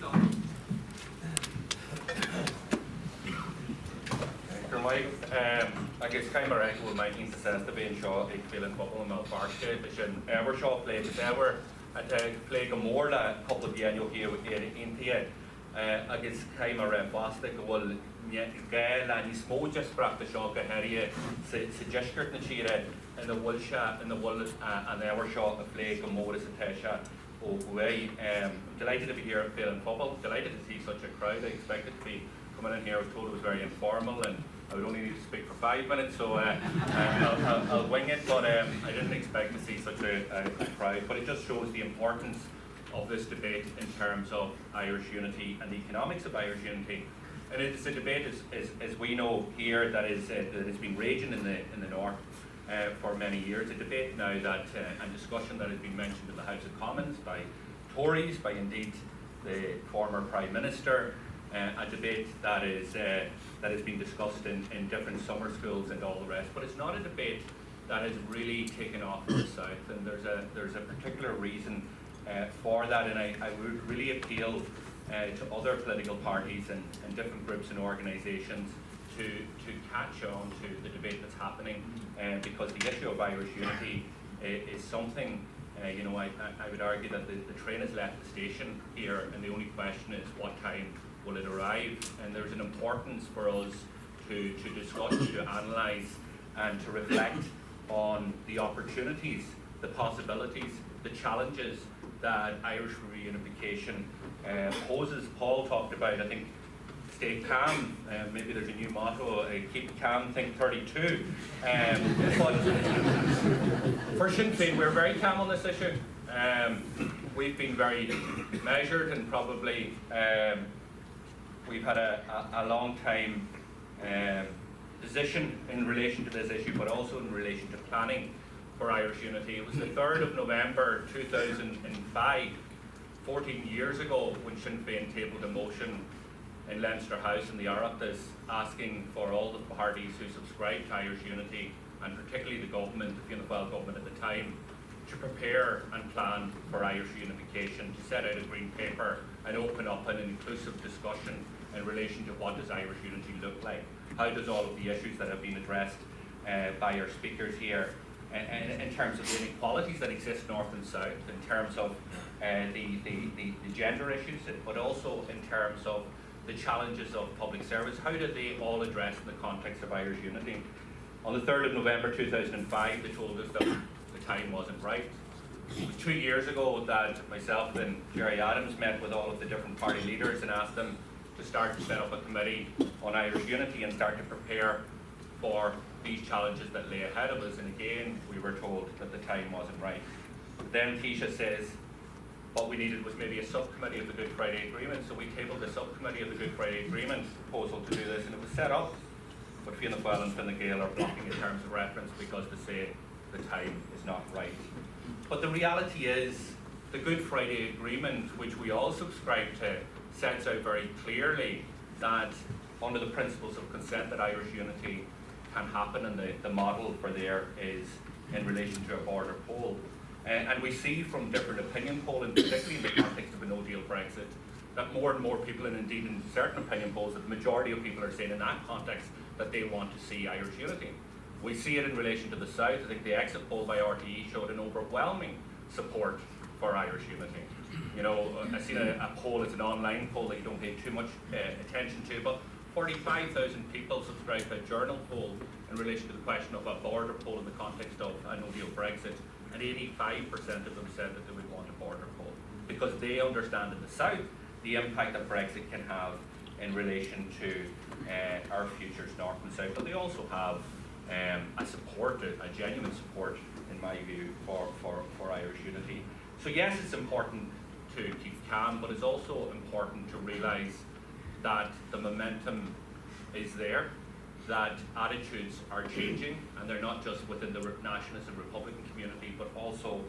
Doherty.
I guess Keimer echo my says to be in Shaw, Féile Phobail and Malfarske, which in ever Shaw played, but they were at playing a more a couple of years here in here. I guess Keimer plastic will gael and his small just brought the shock a harry suggested na chire in the wool shot in the wool and ever shot a flag of more as a tesha away. Delighted to be here at Féile Phobail, delighted to see such a crowd. I expected to be coming in here. I was told it was very informal and I would only need to speak for 5 minutes, so I'll wing it, but I didn't expect to see such a crowd. But it just shows the importance of this debate in terms of Irish unity and the economics of Irish unity. And it's a debate, as we know here, that has been raging in the north for many years. A debate now that and discussion that has been mentioned in the House of Commons by Tories, by indeed the former Prime Minister. A debate that has been discussed in different summer schools and all the rest. But it's not a debate that has really taken off in the South, and there's a particular reason for that. And I would really appeal to other political parties and different groups and organisations to catch on to the debate that's happening, because the issue of Irish unity is something, I would argue that the train has left the station here, and the only question is what time will it arrive? And there's an importance for us to discuss, to analyse, and to reflect on the opportunities, the possibilities, the challenges that Irish reunification poses. Paul talked about, I think, stay calm. Maybe there's a new motto, keep calm, think 32. But for Sinn Féin, we're very calm on this issue. We've been very measured, and probably we've had a long time position in relation to this issue, but also in relation to planning for Irish unity. It was the 3rd of November 2005, 14 years ago, when Sinn Féin tabled a motion in Leinster House in the Oireachtas asking for all the parties who subscribed to Irish unity, and particularly the government, the Fianna Fáil government at the time, to prepare and plan for Irish unification, to set out a green paper and open up an inclusive discussion in relation to what does Irish unity look like. How does all of the issues that have been addressed by our speakers here, in terms of the inequalities that exist north and south, in terms of the gender issues, but also in terms of the challenges of public service, how do they all address in the context of Irish unity? On the 3rd of November 2005, they told us that the time wasn't right. It was 2 years ago that myself and Gerry Adams met with all of the different party leaders and asked them to start to set up a committee on Irish unity and start to prepare for these challenges that lay ahead of us. And again, we were told that the time wasn't right. Then Taoiseach says, what we needed was maybe a subcommittee of the Good Friday Agreement, so we tabled a subcommittee of the Good Friday Agreement proposal to do this, and it was set up, but Fianna Fáil and Fine Gael are blocking in terms of reference because they say the time is not right. But the reality is, the Good Friday Agreement, which we all subscribe to, sets out very clearly that under the principles of consent that Irish unity can happen, and the model for there is in relation to a border poll. And we see from different opinion polling, particularly in the context of a no-deal Brexit, that more and more people, and indeed in certain opinion polls, that the majority of people are saying in that context that they want to see Irish unity. We see it in relation to the South. I think the exit poll by RTE showed an overwhelming support for Irish unity. You know, I've seen a poll, it's an online poll that you don't pay too much attention to, but 45,000 people subscribed to a journal poll in relation to the question of a border poll in the context of a no-deal Brexit, and 85% of them said that they would want a border poll, because they understand in the South the impact that Brexit can have in relation to our futures north and south, but they also have a support, a genuine support, in my view, for Irish unity. So yes, it's important to keep calm, but it's also important to realise that the momentum is there, that attitudes are changing, and they're not just within the nationalist and Republican community, but also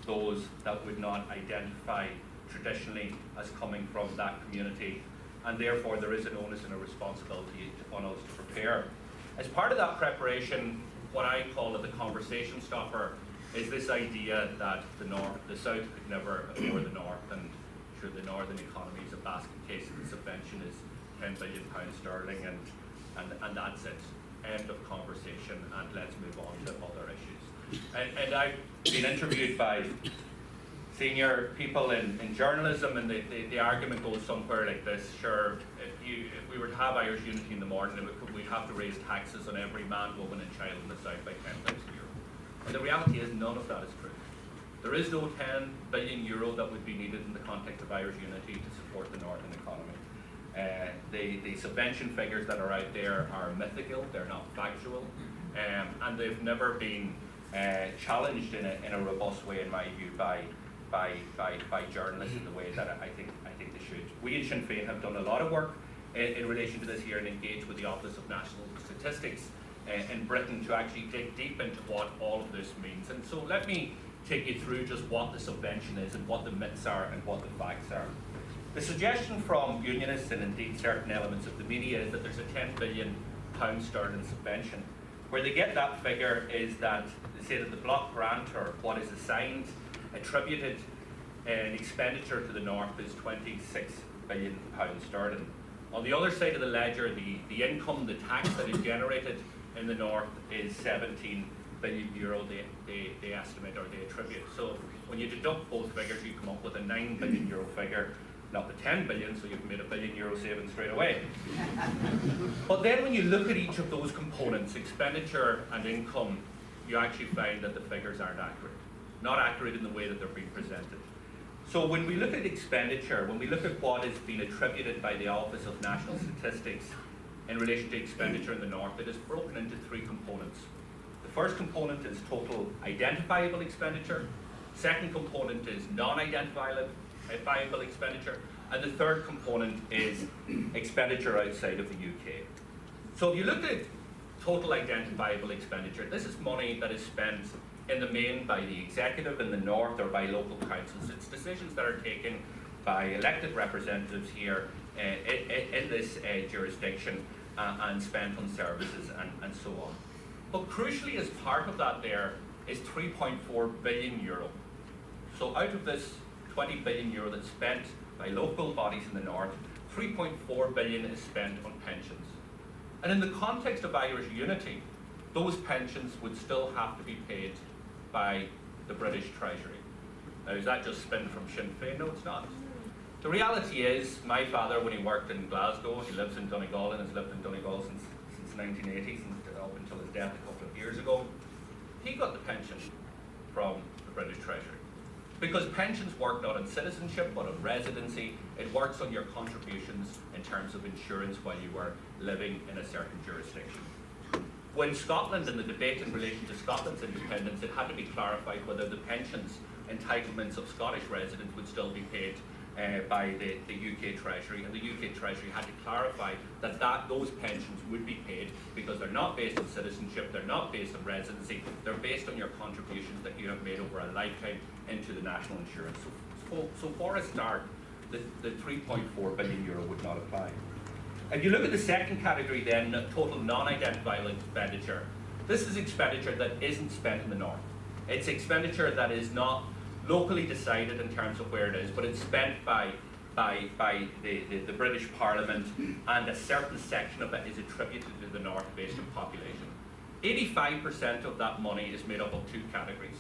those that would not identify traditionally as coming from that community, and therefore there is an onus and a responsibility on us to prepare. As part of that preparation, what I call the conversation stopper is this idea that the South could never ignore the North, and sure, the Northern economy is a basket case, and the subvention is £10 billion sterling, and that's it. End of conversation, and let's move on to other issues. And I've been interviewed by senior people in journalism, and the argument goes somewhere like this: sure, if we were to have Irish unity in the morning, we'd have to raise taxes on every man, woman and child in the South by €10,000. And the reality is none of that is true. There is no €10 billion that would be needed in the context of Irish unity to support the Northern economy. The subvention figures that are out there are mythical, they're not factual, and they've never been challenged in a robust way, in my view, by journalists in the way that I think they should. We in Sinn Féin have done a lot of work in relation to this here, and engaged with the Office of National Statistics in Britain to actually dig deep into what all of this means. And so let me take you through just what the subvention is, and what the myths are, and what the facts are. The suggestion from unionists, and indeed certain elements of the media, is that there's a £10 billion sterling subvention. Where they get that figure is that they say that the block grant, or what is assigned, attributed an expenditure to the North, is £26 billion sterling. On the other side of the ledger, the income, the tax that is generated in the North is €17 billion they estimate, or they attribute. So when you deduct both figures, you come up with a €9 billion figure, not the 10 billion, so you've made €1 billion saving straight away. But then when you look at each of those components, expenditure and income, you actually find that the figures aren't accurate. Not accurate in the way that they're being presented. So when we look at expenditure, when we look at what is being attributed by the Office of National Statistics in relation to expenditure in the North, it is broken into 3 components. The first component is total identifiable expenditure. Second component is non-identifiable expenditure. And the third component is expenditure outside of the UK. So if you look at total identifiable expenditure, this is money that is spent in the main by the executive in the North or by local councils. It's decisions that are taken by elected representatives here in this jurisdiction and spent on services and so on. But crucially, as part of that there is €3.4 billion. So out of this €20 billion that's spent by local bodies in the North, €3.4 billion is spent on pensions. And in the context of Irish unity, those pensions would still have to be paid by the British Treasury. Now, is that just spin from Sinn Féin? No, it's not. The reality is, my father, when he worked in Glasgow, he lives in Donegal and has lived in Donegal since 1980, up until his death a couple of years ago, he got the pension from the British Treasury. Because pensions work not on citizenship, but on residency. It works on your contributions in terms of insurance while you were living in a certain jurisdiction. When Scotland, in the debate in relation to Scotland's independence, it had to be clarified whether the pensions entitlements of Scottish residents would still be paid by the UK Treasury, and the UK Treasury had to clarify that those pensions would be paid because they're not based on citizenship, they're not based on residency, they're based on your contributions that you have made over a lifetime into the national insurance. So for a start, the €3.4 billion would not apply. If you look at the second category then, total non-identifiable expenditure, this is expenditure that isn't spent in the North. It's expenditure that is not locally decided in terms of where it is, but it's spent by the British Parliament, and a certain section of it is attributed to the North based on population. 85% of that money is made up of 2 categories.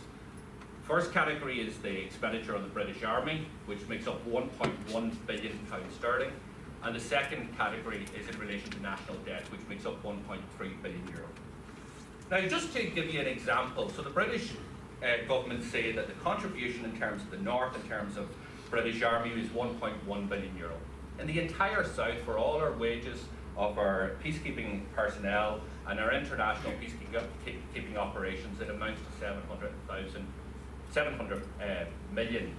First category is the expenditure on the British Army, which makes up £1.1 billion sterling, and the second category is in relation to national debt, which makes up €1.3 billion. Now, just to give you an example, so the British government say that the contribution in terms of the North, in terms of British Army, is €1.1 billion. In the entire South, for all our wages of our peacekeeping personnel and our international peacekeeping operations, it amounts to €700 million.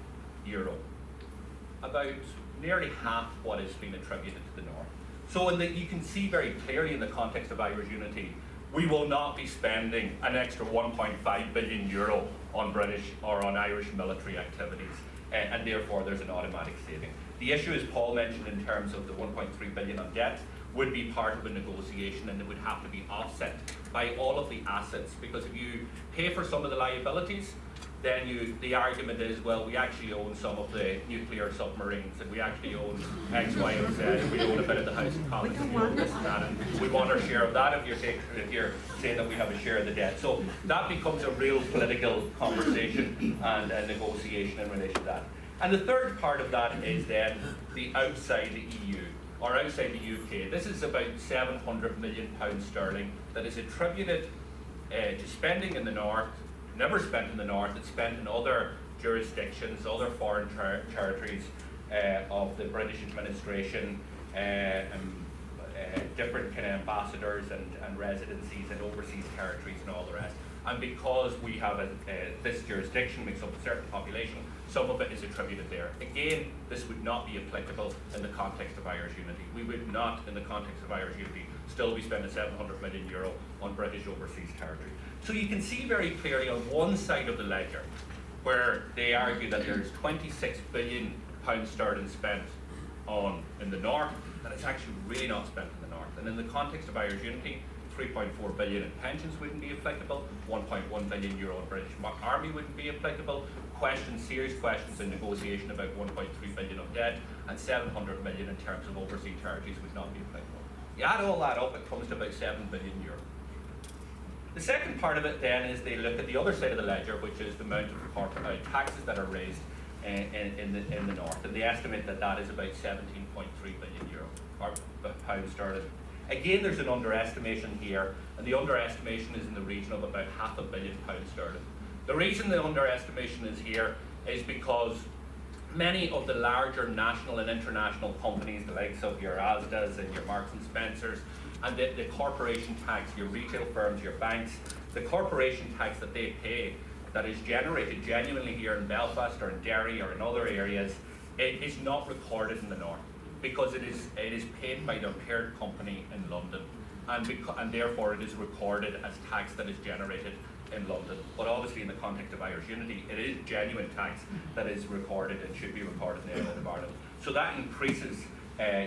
About nearly half what is being attributed to the North. So you can see very clearly in the context of Irish unity, we will not be spending an extra €1.5 billion on British or on Irish military activities, and therefore there's an automatic saving. The issue, as Paul mentioned, in terms of the $1.3 billion on debt, would be part of a negotiation, and it would have to be offset by all of the assets, because if you pay for some of the liabilities, then the argument is, well, we actually own some of the nuclear submarines, and we actually own X, Y, and Z, we own a bit of the House of Commons, and we own this and that, and we want our share of that if you're saying that we have a share of the debt. So that becomes a real political conversation and a negotiation in relation to that. And the third part of that is then the outside the EU, or outside the UK. This is about £700 million sterling that is attributed to spending in the North, never spent in the North, it's spent in other jurisdictions, other foreign territories of the British administration, different kind of ambassadors and residencies and overseas territories and all the rest. And because we have this jurisdiction makes up a certain population, some of it is attributed there. Again, this would not be applicable in the context of Irish unity. We would not, in the context of Irish unity, still be spending €700 million on British overseas territory. So you can see very clearly on one side of the ledger, where they argue that there's £26 billion sterling spent in the North, that it's actually really not spent in the North. And in the context of Irish unity, €3.4 billion in pensions wouldn't be applicable, €1.1 billion in British Army wouldn't be applicable, serious questions in negotiation about €1.3 billion of debt, and €700 million in terms of overseas territories would not be applicable. You add all that up, it comes to about €7 billion. The second part of it then is they look at the other side of the ledger, which is the amount of corporate taxes that are raised. in the north, and they estimate that that is about 17.3 billion euro, or pounds sterling. Again, there's an underestimation here, and the underestimation is in the region of about £500 million sterling. The reason the underestimation is here is because many of the larger national and international companies, the likes of your Asda's and your Marks and Spencer's, and the corporation tax, your retail firms, your banks, the corporation tax that they pay, that is generated genuinely here in Belfast or in Derry or in other areas, it is not recorded in the north, because it is paid by their parent company in London, and therefore it is recorded as tax that is generated in London. But obviously in the context of Irish unity, it is genuine tax that is recorded and should be recorded in the island of Ireland. So that increases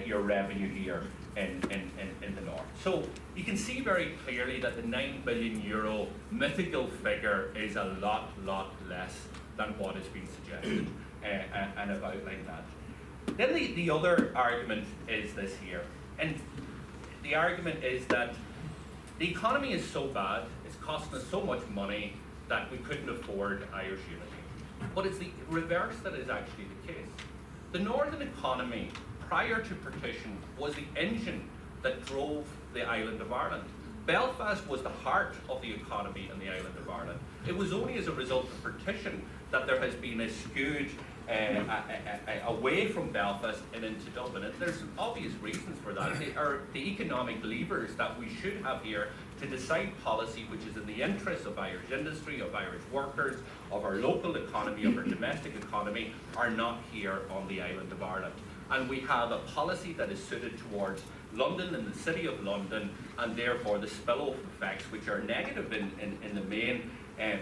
your revenue here in the north. So you can see very clearly that the €9 billion mythical figure is a lot less than what is being suggested, and I've outlined that. Then the other argument is this here, and the argument is that the economy is so bad, it's costing us so much money that we couldn't afford Irish unity. But it's the reverse that is actually the case. The northern economy, prior to partition, was the engine that drove the island of Ireland. Belfast was the heart of the economy in the island of Ireland. It was only as a result of partition that there has been a skewed away from Belfast and into Dublin. And there's obvious reasons for that. They are the economic levers that we should have here to decide policy which is in the interests of Irish industry, of Irish workers, of our local economy, of our domestic economy, are not here on the island of Ireland. And we have a policy that is suited towards London and the City of London, and therefore the spillover effects, which are negative in the main,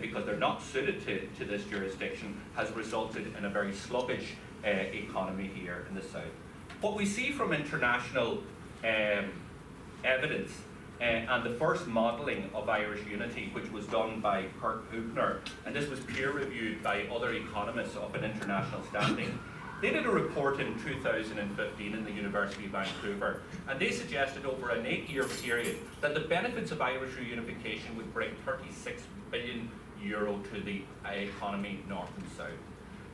because they're not suited to this jurisdiction, has resulted in a very sluggish economy here in the south. What we see from international evidence and the first modelling of Irish unity, which was done by Kurt Hoopner, and this was peer reviewed by other economists of an international standing. They did a report in 2015 in the University of Vancouver, and they suggested over an 8-year period that the benefits of Irish reunification would bring €36 billion to the economy north and south.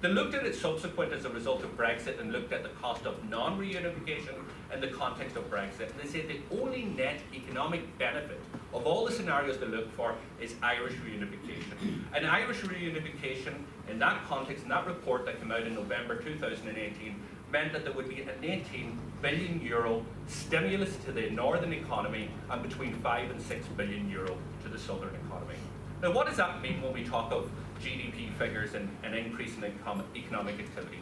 They looked at it subsequent as a result of Brexit and looked at the cost of non-reunification in the context of Brexit. And they said the only net economic benefit of all the scenarios they looked for is Irish reunification. And Irish reunification in that context, in that report that came out in November 2018, meant that there would be an €18 billion stimulus to the northern economy and between €5 and €6 billion to the southern economy. Now, what does that mean when we talk of GDP figures and an increase in economic activity?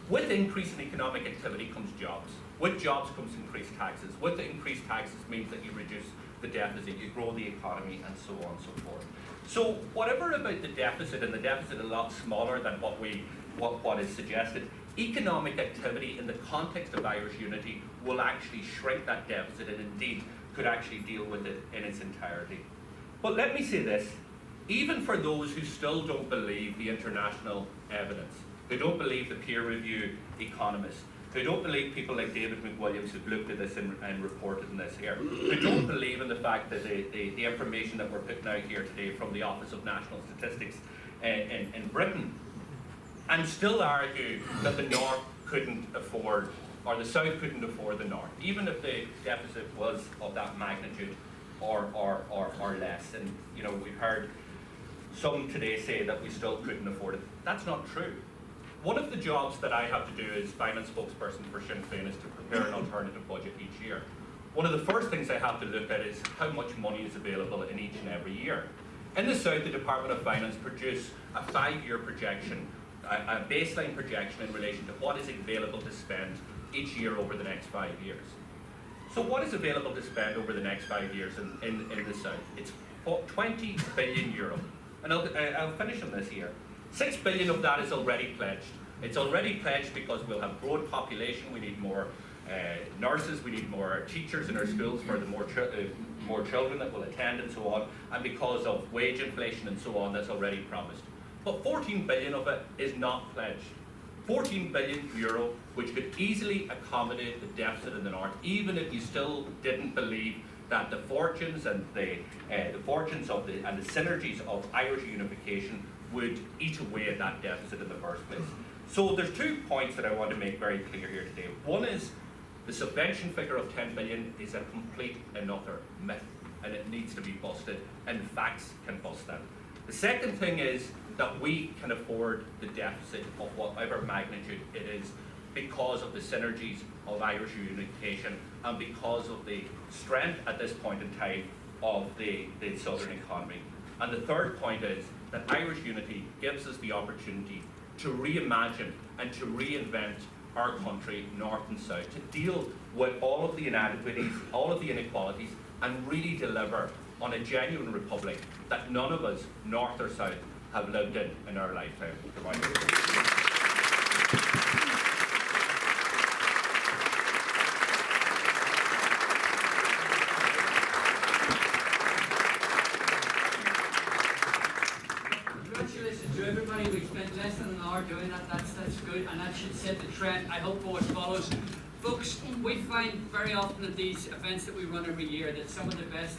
With increase in economic activity comes jobs. With jobs comes increased taxes. With the increased taxes means that you reduce the deficit, you grow the economy, and so on and so forth. So whatever about the deficit, and the deficit a lot smaller than what is suggested, economic activity in the context of Irish unity will actually shrink that deficit, and indeed could actually deal with it in its entirety. But let me say this, even for those who still don't believe the international evidence, who don't believe the peer-reviewed economists, who don't believe people like David McWilliams who've looked at this and reported on this here, who don't believe in the fact that the information that we're putting out here today from the Office of National Statistics in Britain, and still argue that the North couldn't afford, or the South couldn't afford the North, even if the deficit was of that magnitude or less. And you know, we've heard some today say that we still couldn't afford it. That's not true. One of the jobs that I have to do as finance spokesperson for Sinn Féin is to prepare an alternative budget each year. One of the first things I have to look at is how much money is available in each and every year. In the South, the Department of Finance produced a 5-year projection, a baseline projection in relation to what is available to spend each year over the next 5 years. So what is available to spend over the next 5 years in the South? It's €20 billion. And I'll finish on this here. 6 billion of that is already pledged. It's already pledged because we'll have growing population, we need more nurses, we need more teachers in our schools for the more children that will attend and so on, and because of wage inflation and so on, that's already promised. But 14 billion of it is not pledged. €14 billion, which could easily accommodate the deficit in the North, even if you still didn't believe that the fortunes and the synergies of Irish unification would eat away at that deficit in the first place. So there's 2 points that I want to make very clear here today. One is the subvention figure of 10 billion is a complete and utter myth, and it needs to be busted, and facts can bust that. The second thing is that we can afford the deficit of whatever magnitude it is because of the synergies of Irish unification and because of the strength at this point in time of the southern economy. And the third point is that Irish unity gives us the opportunity to reimagine and to reinvent our country, north and south, to deal with all of the inequities, all of the inequalities, and really deliver on a genuine republic that none of us, north or south, have lived in our lifetime.
Congratulations to everybody. We spent less than an hour doing that. That's good, and that should set the trend. I hope for what follows. Folks, we find very often at these events that we run every year that some of the best,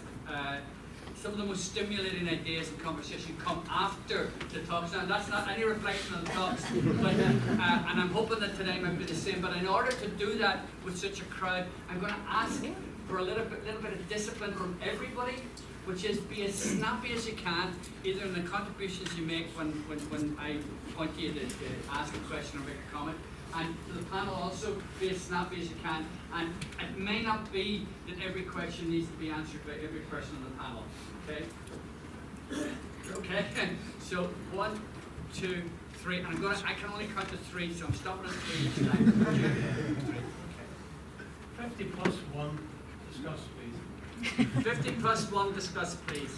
some of the most stimulating ideas and conversation come after the talks. Now, that's not any reflection on the talks, but, and I'm hoping that today might be the same. But in order to do that with such a crowd, I'm going to ask for a little bit of discipline from everybody, which is be as snappy as you can, either in the contributions you make when I point to you to ask a question or make a comment, and to the panel also, be as snappy as you can. And it may not be that every question needs to be answered by every person on the panel, okay? Okay, so 1, 2, 3, and I can only count to 3, so I'm stopping at 3 each time.
50 plus 1, discuss please.
50 plus 1, discuss please.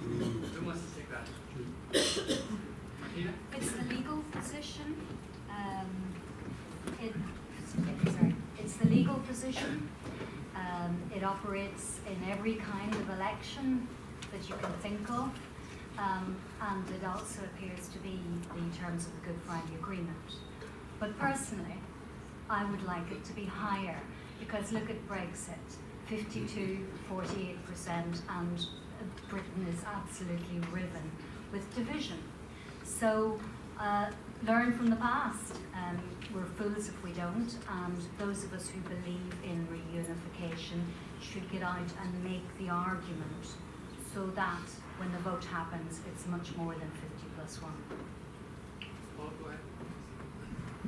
Who wants to take that? Martina?
It's the legal position. It's the legal position. It operates in every kind of election that you can think of, and it also appears to be the terms of the Good Friday Agreement. But personally, I would like it to be higher, because look at Brexit, 52, 48%, and Britain is absolutely riven with division. So learn from the past. We're fools if we don't, and those of us who believe in reunification should get out and make the argument so that when the vote happens, it's much more than 50 plus 1.
Oh, go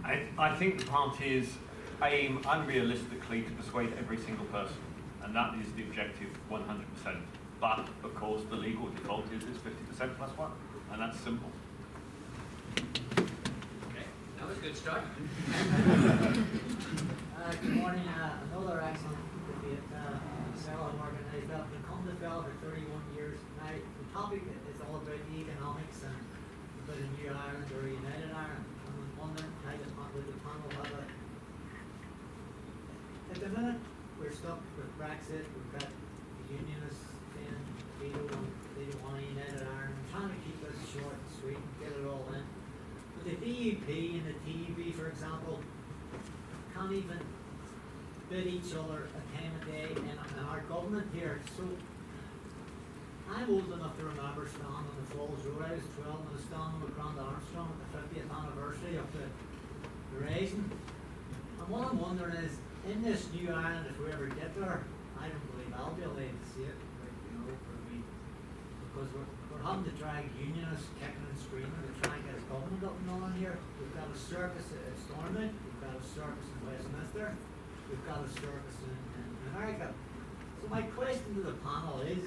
ahead.
I think the parties aim unrealistically to persuade every single person, and that is the objective 100%. But, of course, the legal default is 50% plus 1, and that's simple.
That was a good start.
Good morning. Another excellent debate. Sarah organised that. I've come to Féile for 31 years. Now, the topic is all about the economics and about a new Ireland or a United Ireland. I'm wondering how the panel have it. At the minute, we're stuck with Brexit. We've got the unionists saying they don't want a United Ireland. I'm trying to keep this short and sweet and get it all in. The DUP and the TUP, for example, can't even bid each other a time of day in our government here. So I'm old enough to remember standing on the Falls Road. I was 12 and I was standing with Grant Armstrong at the 50th anniversary of the Rising. And what I'm wondering is, in this new Ireland, if we ever get there, I don't believe I'll be allowed to see it, because we're having to drag unionists kicking and screaming to try and get a government up and on here. We've got a circus at Stormont, we've got a circus in Westminster, we've got a circus in America. So my question to the panel is,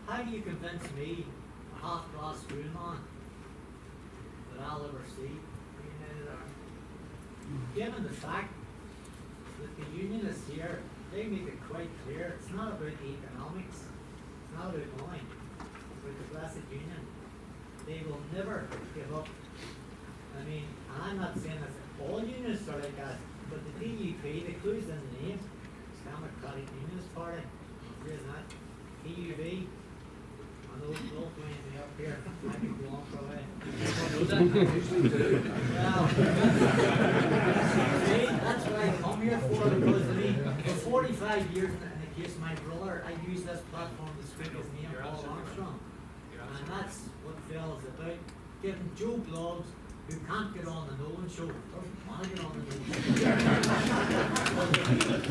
how do you convince me, a half-glass schoolman, that I'll ever see a United Ireland? Given the fact that the unionists here, they make it quite clear, it's not about the economics, it's not about money. With the Blessed Union, they will never give up. I mean, and I'm not saying that all unions are like that, but the DUP, the clue's in the name, it's Democratic Unionist Party, isn't that? TUV, I know it's not going to be up here, I can go on for a while. Well, see, that's what I come here for, because I mean, for 45 years, in the case of my brother, I used this platform to speak his name, Paul Armstrong. And that's what Féile is about, giving Joe Bloggs who can't get on the Nolan show, doesn't want to get on the Nolan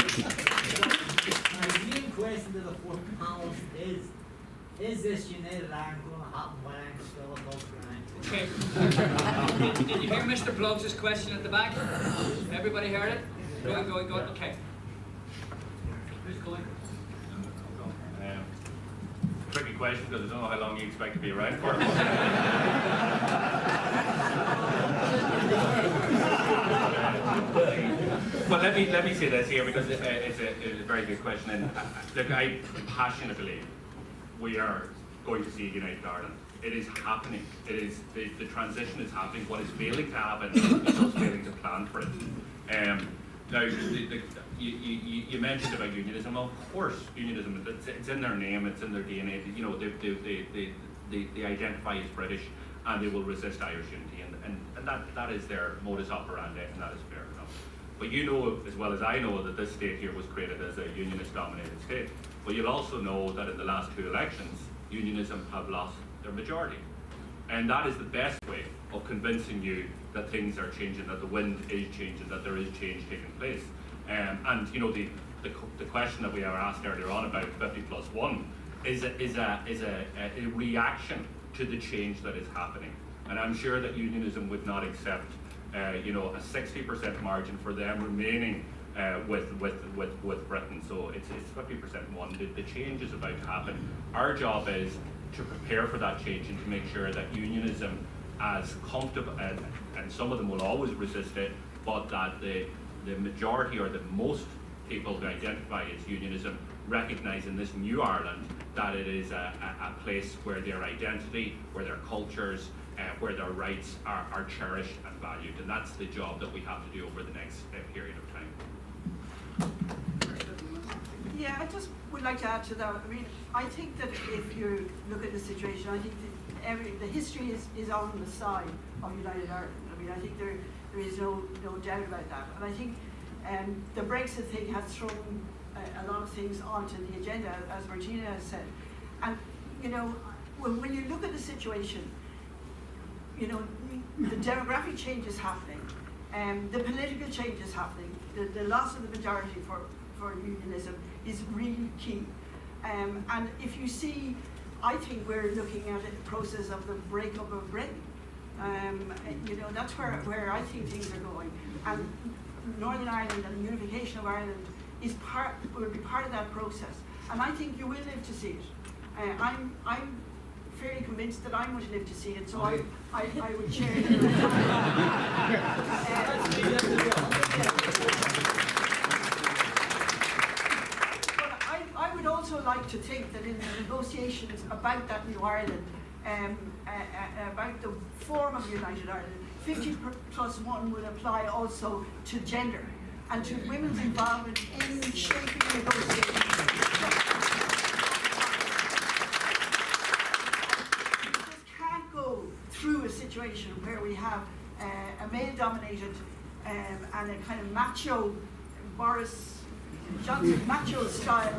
show. My main question to the four panelists is this United Ireland going to happen while I'm still above ground?
Okay. Did you hear Mr. Bloggs' question at the back? Everybody heard it? Go. Okay. Who's going?
Tricky question because I don't know how long you expect to be around for. Well, let me say this here because it's a very good question, and look, I passionately believe we are going to see a united Ireland. It is happening. It is the transition is happening. What is failing to happen is us failing to plan for it. Now, you mentioned about unionism. Well, of course, unionism. It's in their name. It's in their DNA. You know, they identify as British, and they will resist Irish unity, and that is their modus operandi, and that is fair enough. But you know as well as I know that this state here was created as a unionist-dominated state. But you'll also know that in the last 2 elections, unionism have lost their majority. And that is the best way of convincing you that things are changing, that the wind is changing, that there is change taking place. And you know, the question that we were asked earlier on about 50+1 is a reaction to the change that is happening. And I'm sure that unionism would not accept you know, a 60% margin for them remaining with Britain. So it's 50% one. The change is about to happen. Our job is to prepare for that change and to make sure that unionism, as comfortable, and some of them will always resist it, but that the majority or the most people who identify as unionism recognise in this new Ireland that it is a place where their identity, where their cultures, where their rights are cherished and valued. And that's the job that we have to do over the next period of time.
Yeah, I just would like to add to that. I mean, I think that if you look at the situation, I think that the history is on the side of United Ireland. I mean, I think there is no doubt about that. And I think the Brexit thing has thrown a lot of things onto the agenda, as Martina has said. And, you know, when you look at the situation, you know, the demographic change is happening, the political change is happening, the loss of the majority for unionism is really key. And if you see, I think we're looking at a process of the breakup of Britain. You know, that's where I think things are going. And Northern Ireland and the unification of Ireland will be part of that process. And I think you will live to see it. I'm fairly convinced that I'm going to live to see it, so I would share it. But I would also like to think that in the negotiations about that new Ireland, about the form of United Ireland, 50+1 will apply also to gender and to women's involvement in shaping negotiations. Through a situation where we have a male-dominated and a kind of macho, Boris Johnson macho-style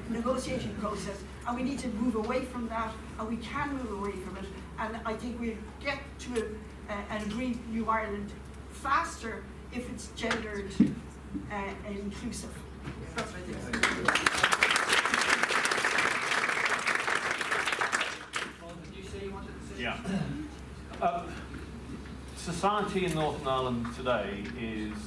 negotiating process, and we need to move away from that, and we can move away from it, and I think we'll get to an agreed new Ireland faster if it's gendered and inclusive. That's what I think.
Yeah. Society in Northern Ireland today is,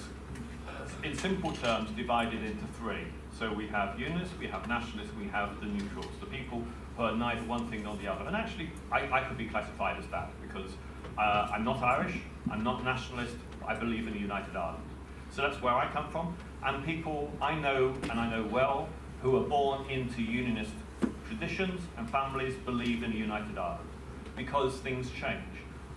in simple terms, divided into 3. So we have unionists, we have nationalists, we have the neutrals, the people who are neither one thing nor the other. And actually, I could be classified as that because I'm not Irish, I'm not nationalist, I believe in a united Ireland. So that's where I come from. And people I know, and I know well, who are born into unionist traditions and families believe in a united Ireland. Because things change.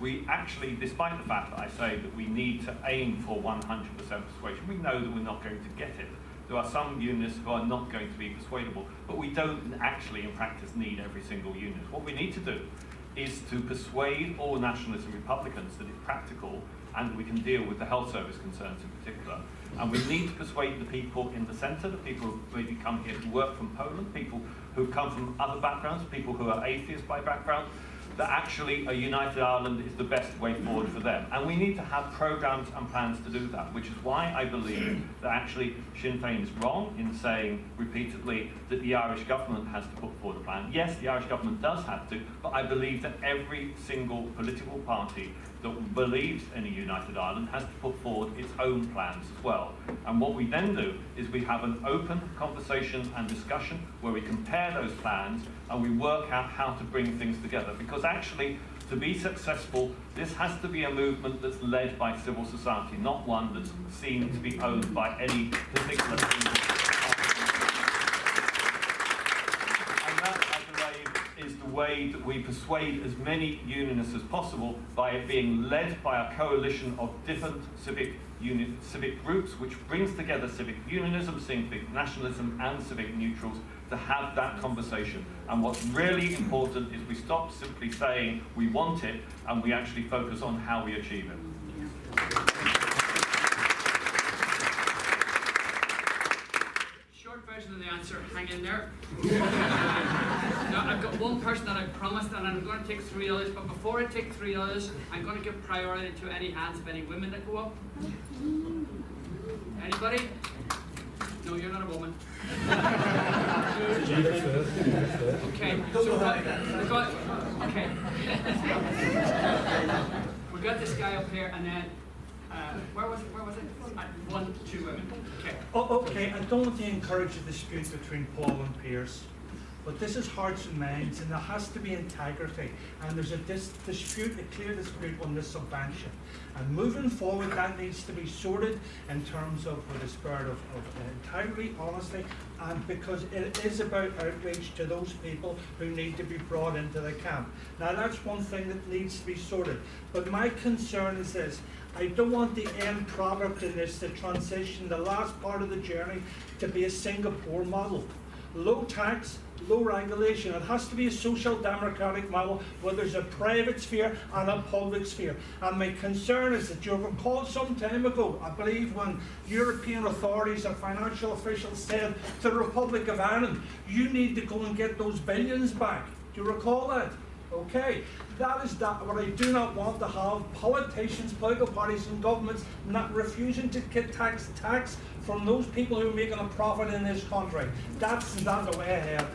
We actually, despite the fact that I say that we need to aim for 100% persuasion, we know that we're not going to get it. There are some unionists who are not going to be persuadable, but we don't actually, in practice, need every single unionist. What we need to do is to persuade all nationalists and Republicans that it's practical and we can deal with the health service concerns in particular. And we need to persuade the people in the centre, the people who maybe come here to work from Poland, people who come from other backgrounds, people who are atheists by background, that actually a united Ireland is the best way forward for them. And we need to have programmes and plans to do that, which is why I believe that actually Sinn Féin is wrong in saying repeatedly that the Irish government has to put forward a plan. Yes, the Irish government does have to, but I believe that every single political party that believes in a united Ireland has to put forward its own plans as well. And what we then do is we have an open conversation and discussion where we compare those plans and we work out how to bring things together. Because actually, to be successful, this has to be a movement that's led by civil society, not one that's seen to be owned by any particular single And that, I believe, is the way that we persuade as many unionists as possible by it being led by a coalition of different civic groups, which brings together civic unionism, civic nationalism, and civic neutrals to have that conversation. And what's really important is we stop simply saying we want it and we actually focus on how we achieve it.
Short version of the answer, hang in there. Now, I've got one person that I promised, and I'm going to take 3 others, but before I take 3 others, I'm going to give priority to any hands of any women that go up. Anybody? No, you're not a woman. Okay. Okay. We got this guy up here, and then where was it? 1, 2 women. Okay.
Oh, okay, I don't want to encourage a dispute between Paul and Pearse, but this is hearts and minds, and there has to be integrity. And there's a dispute, a clear dispute on this subvention. And moving forward, that needs to be sorted in terms of with a spirit of integrity, honesty, and because it is about outreach to those people who need to be brought into the camp. Now, that's one thing that needs to be sorted. But my concern is this. I don't want the end product in this, the transition, the last part of the journey, to be a Singapore model. Low tax, low regulation. It has to be a social democratic model where there's a private sphere and a public sphere. And my concern is that you'll recall some time ago, I believe, when European authorities and financial officials said to the Republic of Ireland, you need to go and get those billions back. Do you recall that? Okay, that is what I do not want to have politicians, political parties and governments not refusing to get tax from those people who are making a profit in this country. That's not the way ahead.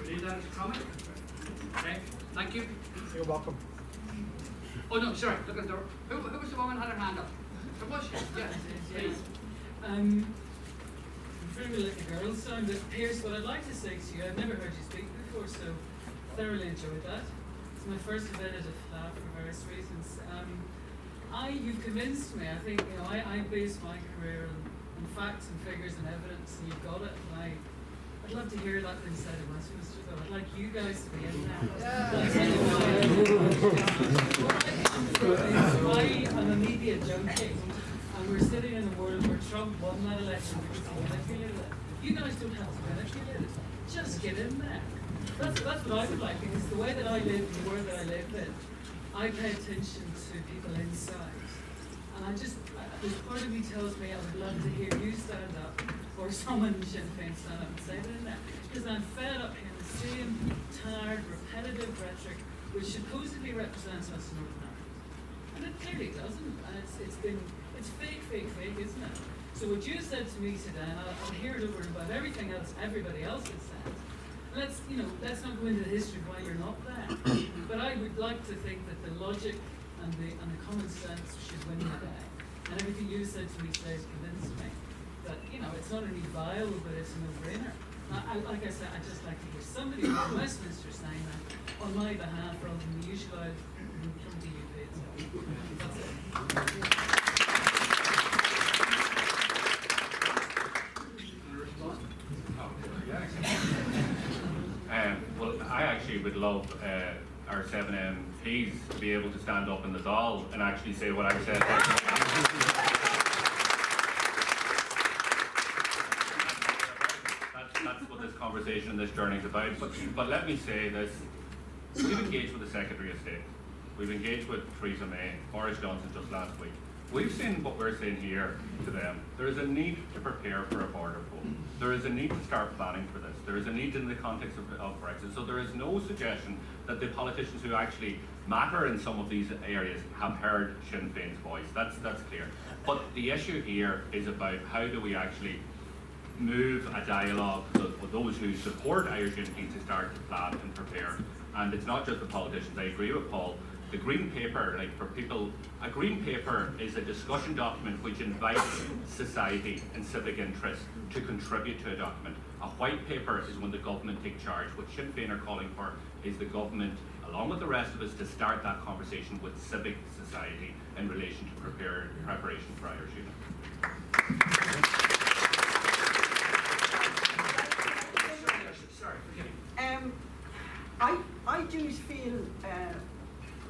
We need that as a comment. Okay, thank you.
You're welcome.
Oh no, sorry, look at the door. Who was the woman who had her hand up? There was she? Yes, please.
I'm very like a girl, so I'm with Pearse. What I'd like to say to you, I've never heard you speak before, so thoroughly enjoyed that. It's my first event at a FLAP for various reasons. You've convinced me. I think I base my career on facts and figures and evidence, and you've got it. And I'd love to hear that inside of Westminster, though. I'd like you guys to be in there. I'm a media junkie. And we're sitting in a world where Trump won that election because he manipulated it. You guys don't have to manipulate it. Just get in there. That's what I would like, because the way that I live, the world that I live in, I pay attention to people inside. And there's part of me tells me I would love to hear you stand up, or someone in Sinn Féin stand up and say that in there. Because I'm fed up hearing the same tired, repetitive rhetoric, which supposedly represents us in Northern Ireland. And it clearly doesn't. And it's fake, isn't it? So what you said to me today, and I'll hear it over and above everything else everybody else has said. Let's not go into the history of why you're not there. But I would like to think that the logic and the common sense should win the day. And everything you said to me today has convinced me that it's not only vile, but it's a no-brainer. Like I said, I'd just like to hear somebody from Westminster saying that on my behalf, rather than the usual come to you, please. That's it.
Well, I actually would love our 7 MPs to be able to stand up in the Dáil and actually say what I said. That's what this conversation, this journey is about. But let me say this. We've engaged with the Secretary of State. We've engaged with Theresa May, Boris Johnson just last week. We've seen what we're saying here to them. There is a need to prepare for a border vote. There is a need to start planning for this. There is a need in the context of Brexit. So there is no suggestion that the politicians who actually matter in some of these areas have heard Sinn Féin's voice. That's clear. But the issue here is about how do we actually move a dialogue with those who support Irish unity to start to plan and prepare. And it's not just the politicians. I agree with Paul. The Green Paper, like for people, a Green Paper is a discussion document which invites society and civic interest to contribute to a document. A White Paper is when the government take charge. What Sinn Féin are calling for is the government, along with the rest of us, to start that conversation with civic society in relation to preparation for Irish unity.
Sorry, forgive me.
I do feel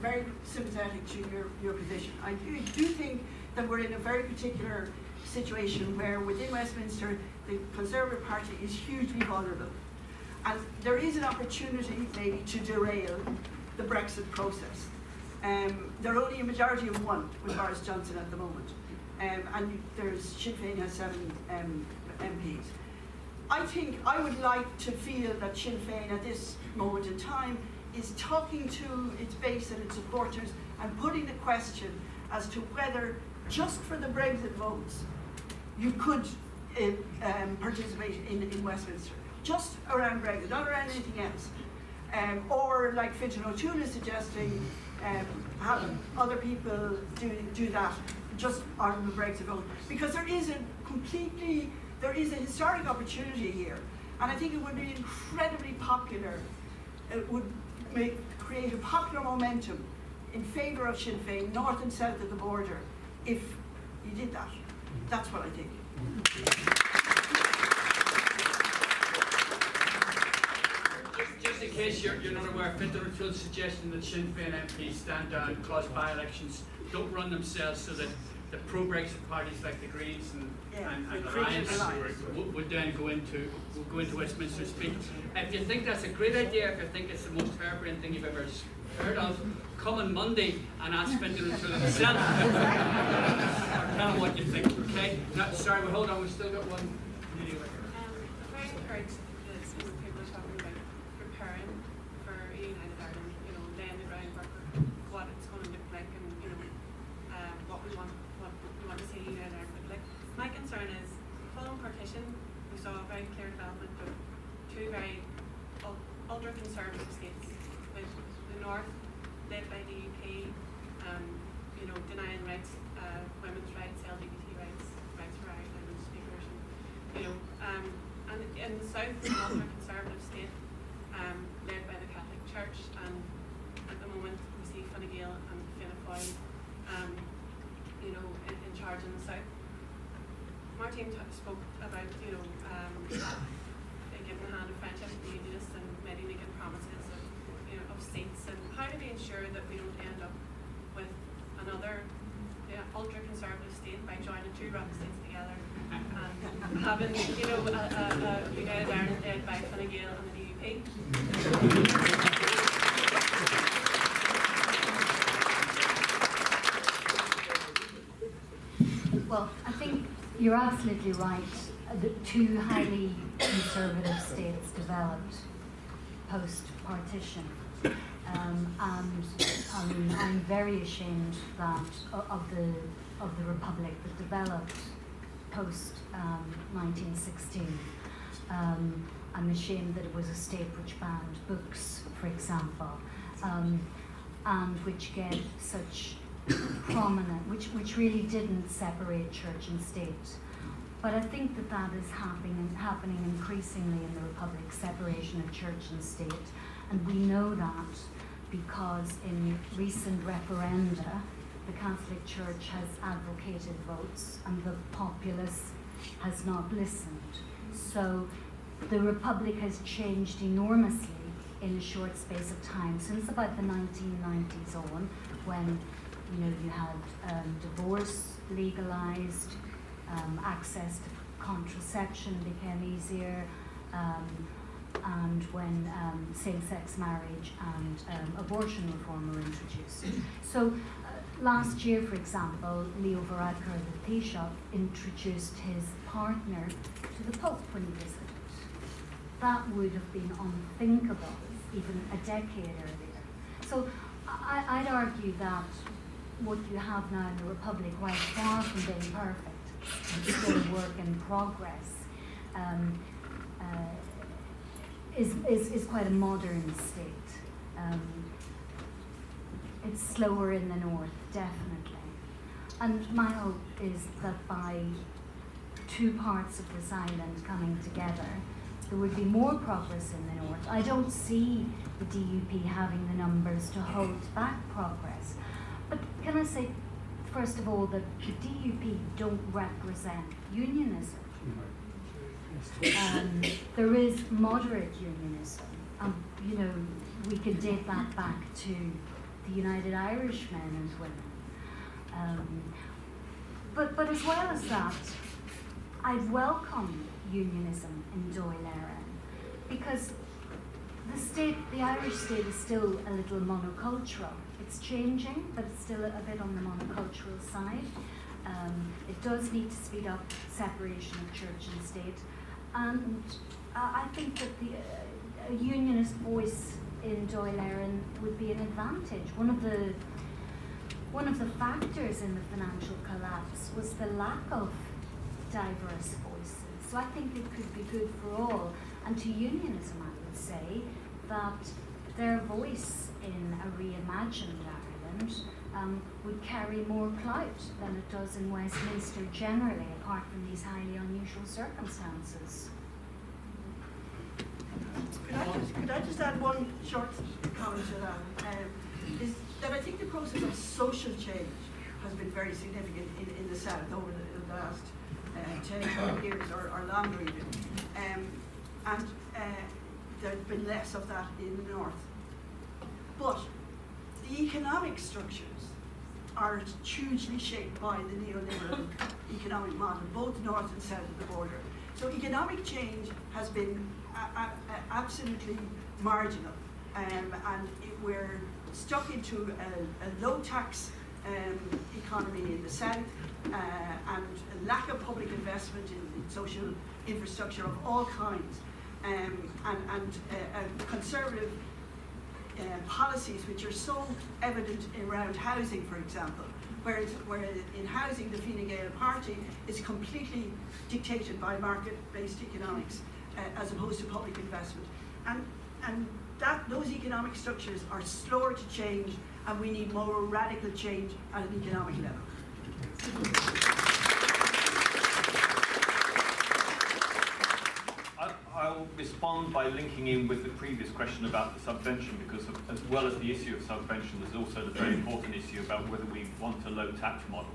very sympathetic to your position. I do think that we're in a very particular situation where within Westminster the Conservative Party is hugely vulnerable. And there is an opportunity maybe to derail the Brexit process. They're only a majority of one with Boris Johnson at the moment. And there's Sinn Féin has 7 MPs. I think I would like to feel that Sinn Féin at this moment in time is talking to its base and its supporters and putting the question as to whether just for the Brexit votes you could participate in Westminster. Just around Brexit, not around anything else. Or like Fintan O'Toole is suggesting, having other people do that just on the Brexit vote. Because there is a historic opportunity here. And I think it would be incredibly popular. It would create a popular momentum in favour of Sinn Féin, north and south of the border, if you did that. That's what I think.
Just in case you're not aware, Fintan O'Toole's suggestion that Sinn Féin MPs stand down cause by-elections, don't run themselves so that the pro-Brexit parties like the Greens and Alliance would then go into Westminster speak. If you think that's a great idea, if you think it's the most harebrained thing you've ever heard of, come on Monday and ask Fintan O'Toole himself. Or tell him what you think, okay? No, sorry, well, hold on, we've still got one.
Very encouraged that some people are talking about preparing for a United Ireland, laying the groundwork of what it's going to look like and, what we want to see United Ireland look like. My concern is, following partition, we saw a very clear development of 2 very ultra-conservative states, with the North led by the UK, denying rights, women's rights, LGBT rights, rights for Ireland speakers, and in the South, an ultra-conservative state led by the Catholic Church, and at the moment we see Fine Gael and Fianna Fáil, in charge in the South. Martin spoke about, giving a hand of friendship to the Unionists and maybe making promises of seats, and how do we ensure that we don't end up with another ultra-conservative state by joining 2 rotten states together and having, a United Ireland led by Fine Gael and the DUP.
Well, I think you're absolutely right. The 2 highly conservative states developed post-partition. And I'm very ashamed that of the republic that developed post 1916. I'm ashamed that it was a state which banned books, for example, and which gave such prominent, which really didn't separate church and state. But I think that is happening increasingly in the republic, separation of church and state. And we know that because in recent referenda, the Catholic Church has advocated votes and the populace has not listened. So the republic has changed enormously in a short space of time, since about the 1990s on, when you had divorce legalized, access to contraception became easier, and when same-sex marriage and abortion reform were introduced. So last year, for example, Leo Varadkar, the Taoiseach, introduced his partner to the Pope when he visited. That would have been unthinkable even a decade earlier. So I'd argue that what you have now in the Republic, while far from being perfect, and still a work in progress, is quite a modern state. It's slower in the north, definitely. And my hope is that by two parts of this island coming together, there would be more progress in the north. I don't see the DUP having the numbers to hold back progress. But can I say, first of all, that the DUP don't represent unionism. There is moderate unionism. You know, we could date that back to the United Irishmen and women. But as well as that, I welcome unionism in Dáil Éireann because the Irish state is still a little monocultural. It's changing, but it's still a bit on the monocultural side. It does need to speed up separation of church and state. And I think that a unionist voice in Dáil Éireann would be an advantage. One of the factors in the financial collapse was the lack of diverse voices. So I think it could be good for all. And to unionism, I would say that their voice in a reimagined Ireland would carry more clout than it does in Westminster generally, apart from these highly unusual circumstances.
Could I just add one short comment to that? Is that I think the process of social change has been very significant in the South over the last 10 years or longer even. And there's been less of that in the North. But the economic structures are hugely shaped by the neoliberal economic model, both north and south of the border. So economic change has been absolutely marginal, and we're stuck into a low tax economy in the south, and a lack of public investment in social infrastructure of all kinds, and conservative policies which are so evident around housing, for example, where in housing the Fine Gael party is completely dictated by market-based economics as opposed to public investment. And those economic structures are slower to change, and we need more radical change at an economic level.
I'll respond by linking in with the previous question about the subvention, because as well as the issue of subvention, there's also the very important issue about whether we want a low tax model.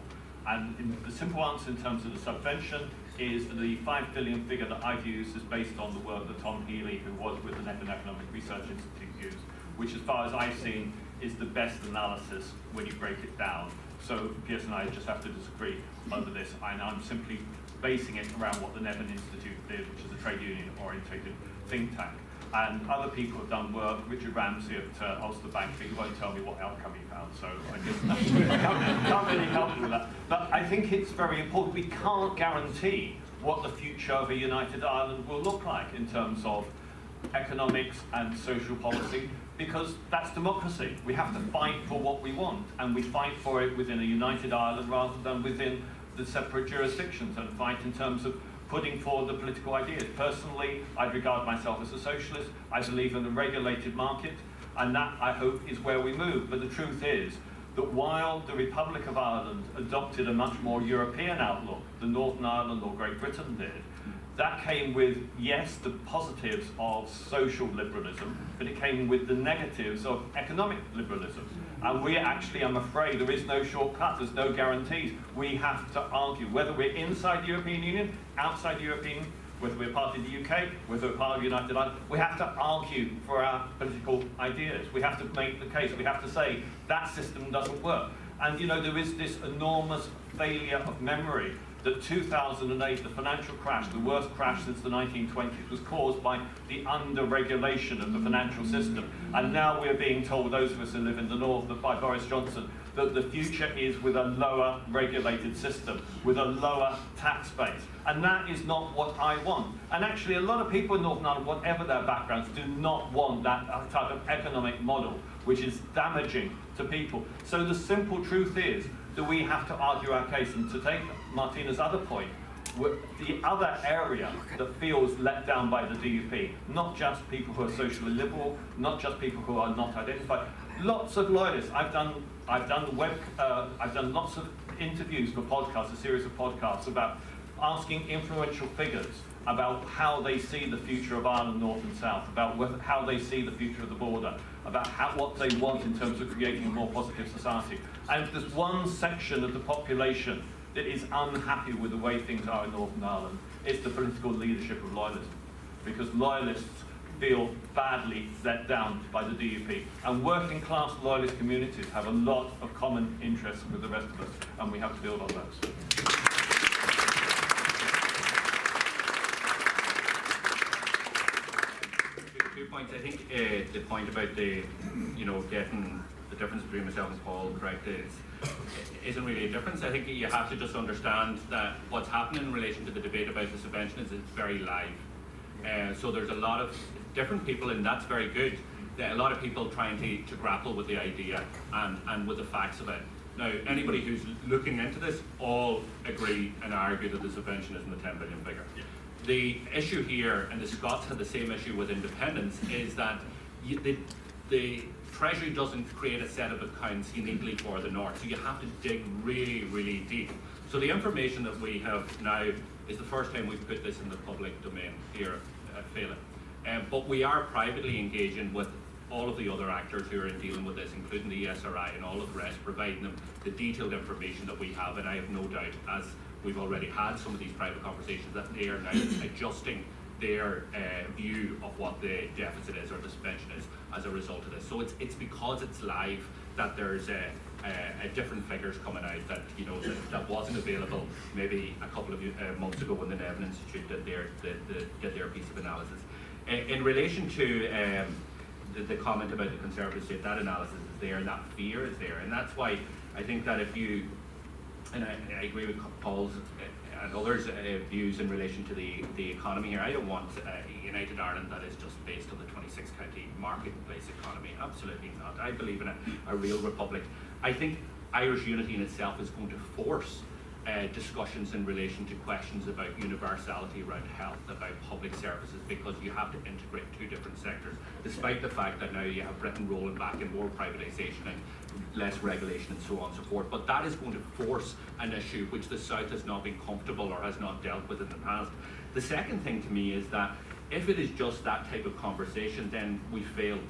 And the simple answer in terms of the subvention is the 5 billion figure that I've used is based on the work that Tom Healy, who was with the Netherlands Economic Research Institute, used, which as far as I've seen is the best analysis when you break it down. So Pearse and I just have to disagree over this, and I'm simply basing it around what the Netherlands Institute did, which is a trade union orientated think tank. And other people have done work, Richard Ramsey at Ulster Bank, but he won't tell me what outcome he found, so I guess can't really help you with that. But I think it's very important. We can't guarantee what the future of a united Ireland will look like in terms of economics and social policy, because that's democracy. We have to fight for what we want, and we fight for it within a united Ireland rather than within the separate jurisdictions, and fight in terms of putting forward the political ideas. Personally, I regard myself as a socialist. I believe in the regulated market, and that, I hope, is where we move. But the truth is that while the Republic of Ireland adopted a much more European outlook than Northern Ireland or Great Britain did, that came with, yes, the positives of social liberalism, but it came with the negatives of economic liberalism. And we actually, I'm afraid, there is no shortcut, there's no guarantees. We have to argue, whether we're inside the European Union, outside the European, whether we're part of the UK, whether we're part of the United Ireland, we have to argue for our political ideas. We have to make the case, we have to say that system doesn't work. And you know, there is this enormous failure of memory that 2008, the financial crash, the worst crash since the 1920s, was caused by the under-regulation of the financial system. And now we're being told, those of us who live in the north, that by Boris Johnson, that the future is with a lower regulated system, with a lower tax base. And that is not what I want. And actually, a lot of people in Northern Ireland, whatever their backgrounds, do not want that type of economic model, which is damaging to people. So the simple truth is that we have to argue our case. And to take Martina's other point, the other area that feels let down by the DUP, not just people who are socially liberal, not just people who are not identified, lots of loyalists. I've done lots of interviews for podcasts, a series of podcasts about asking influential figures about how they see the future of Ireland, North and South, about how they see the future of the border, about what they want in terms of creating a more positive society. And if there's one section of the population that is unhappy with the way things are in Northern Ireland, it's the political leadership of loyalism. Because loyalists feel badly let down by the DUP. And working class loyalist communities have a lot of common interests with the rest of us, and we have to build on those.
2 points. I think the point about the, getting the difference between myself and Paul correct isn't really a difference. I think you have to just understand that what's happening in relation to the debate about the subvention is it's very live. So there's a lot of different people, and that's very good. There are a lot of people trying to grapple with the idea and with the facts of it. Now, anybody who's looking into this all agree and argue that the subvention isn't the 10 billion figure. Yeah. The issue here, and the Scots had the same issue with independence, is that the Treasury doesn't create a set of accounts uniquely for the North, so you have to dig really, really deep. So the information that we have now is the first time we've put this in the public domain here at Féile. But we are privately engaging with all of the other actors who are dealing with this, including the ESRI and all of the rest, providing them the detailed information that we have. And I have no doubt, as we've already had some of these private conversations, that they are now adjusting their view of what the deficit is or the subvention is as a result of this. So it's because it's live that there's a different figures coming out that that wasn't available maybe a couple of months ago when the Devlin Institute did their piece of analysis. In relation to the comment about the Conservative state, that analysis is there and that fear is there, and that's why I think that if you, and I agree with Paul's and others' views in relation to the economy here. I don't want a United Ireland that is just based on the 26 county marketplace economy. Absolutely not. I believe in a real republic. I think Irish unity in itself is going to force discussions in relation to questions about universality around health, about public services, because you have to integrate two different sectors, despite the fact that now you have Britain rolling back in more privatisation and less regulation and so on and so forth. But that is going to force an issue which the South has not been comfortable or has not dealt with in the past. The second thing to me is that if it is just that type of conversation, then we failed.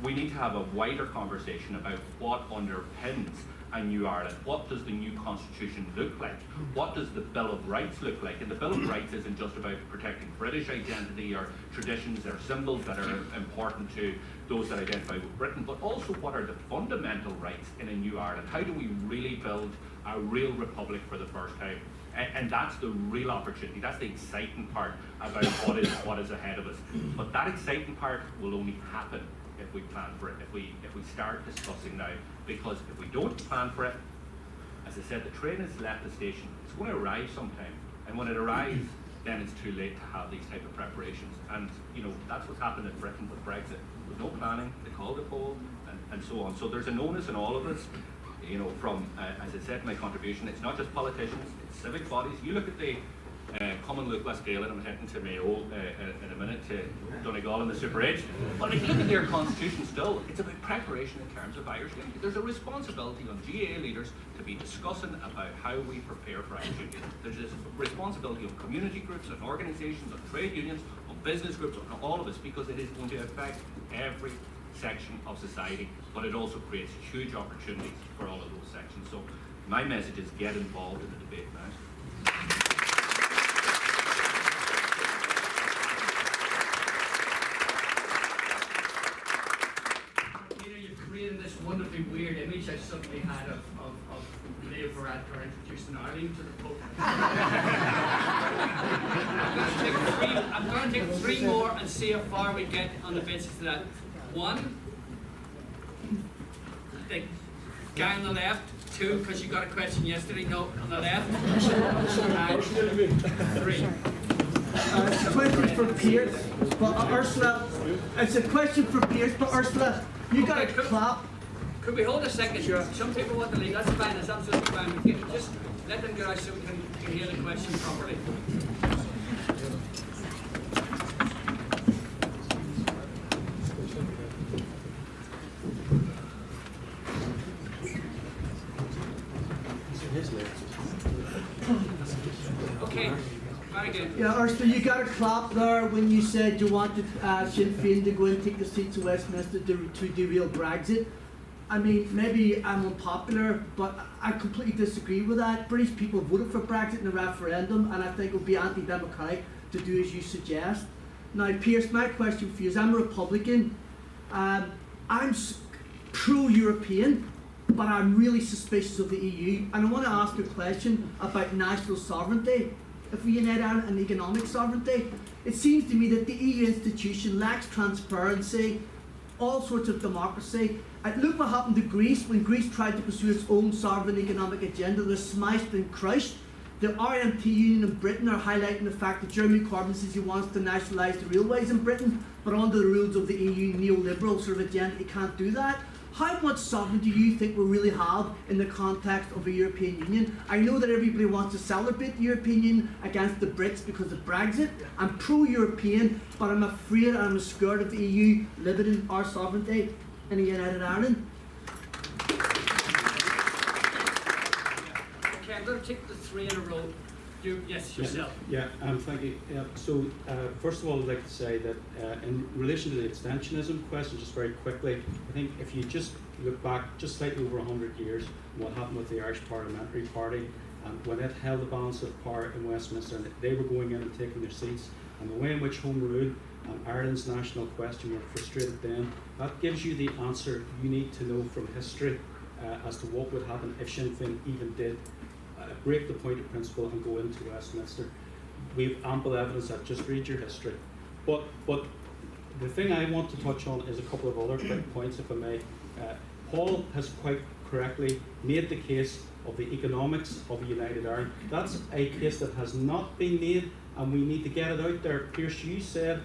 We need to have a wider conversation about what underpins a new Ireland. What does the new constitution look like? What does the Bill of Rights look like? And the Bill of Rights isn't just about protecting British identity or traditions or symbols that are important to those that identify with Britain, but also what are the fundamental rights in a new Ireland? How do we really build a real republic for the first time? And that's the real opportunity. That's the exciting part about what is ahead of us. But that exciting part will only happen if we plan for it, if we start discussing now. Because if we don't plan for it, as I said, the train has left the station. It's going to arrive sometime, and when it arrives, then it's too late to have these type of preparations. And that's what's happened in Britain with Brexit. With no planning, they called a poll, and so on. So there's an onus in all of this. From as I said, my contribution. It's not just politicians; it's civic bodies. You look at the Common Luke West Gaelic, I'm heading to Mayo in a minute to Donegal in the Super 8. But if you look at their constitution still, it's about preparation in terms of Irish unity. There's a responsibility on GAA leaders to be discussing about how we prepare for Irish unity. There's a responsibility on community groups, on organisations, on trade unions, on business groups, on all of us, because it is going to affect every section of society, but it also creates huge opportunities for all of those sections. So my message is get involved in the debate now.
You've created this wonderfully weird image I suddenly had of Leo Varadkar introducing in Ireland to the Pope. I'm going to take three more and see how far we get on the basis of that. One, the guy on the left. Two, because you got a question yesterday. No, on the left. And three.
It's a question for Pearse, but Ursula. It's a question for Pearse, but Ursula, you got to clap.
Could we hold a second?
Sure.
Some people want to leave. That's fine. That's absolutely fine. We can just let them get out so we can hear the question properly. Okay. Very good.
Yeah, Ursula, you got a clap there when you said you wanted Sinn Féin to go and take the seats of Westminster to derail Brexit. I mean, maybe I'm unpopular, but I completely disagree with that. British people voted for Brexit in a referendum, and I think it would be anti-democratic to do as you suggest. Now, Pearse, my question for you is, I'm a Republican. I'm pro-European, but I'm really suspicious of the EU. And I want to ask you a question about national sovereignty. If we unite Ireland and economic sovereignty, it seems to me that the EU institution lacks transparency, all sorts of democracy. Look what happened to Greece when Greece tried to pursue its own sovereign economic agenda. They're smashed and crushed. The RMT Union in Britain are highlighting the fact that Jeremy Corbyn says he wants to nationalise the railways in Britain, but under the rules of the EU neoliberal sort of agenda, he can't do that. How much sovereignty do you think we really have in the context of a European Union? I know that everybody wants to celebrate the European Union against the Brits because of Brexit. I'm pro-European, but I'm afraid and I'm scared of the EU limiting our sovereignty in a United Ireland.
Okay, I'm going to take the three in a row. Yes, yourself.
Thank you. First of all, I'd like to say that in relation to the abstentionism question, just very quickly, I think if you just look back just slightly over 100 years, what happened with the Irish Parliamentary Party, when it held the balance of power in Westminster, and they were going in and taking their seats, and the way in which Home Rule and Ireland's national question were frustrated then, that gives you the answer you need to know from history as to what would happen if Sinn Féin even did break the point of principle and go into Westminster. We have ample evidence that. Just read your history. But the thing I want to touch on is a couple of other quick points, if I may. Paul has quite correctly made the case of the economics of a United Ireland. That's a case that has not been made, and we need to get it out there. Pearse, you said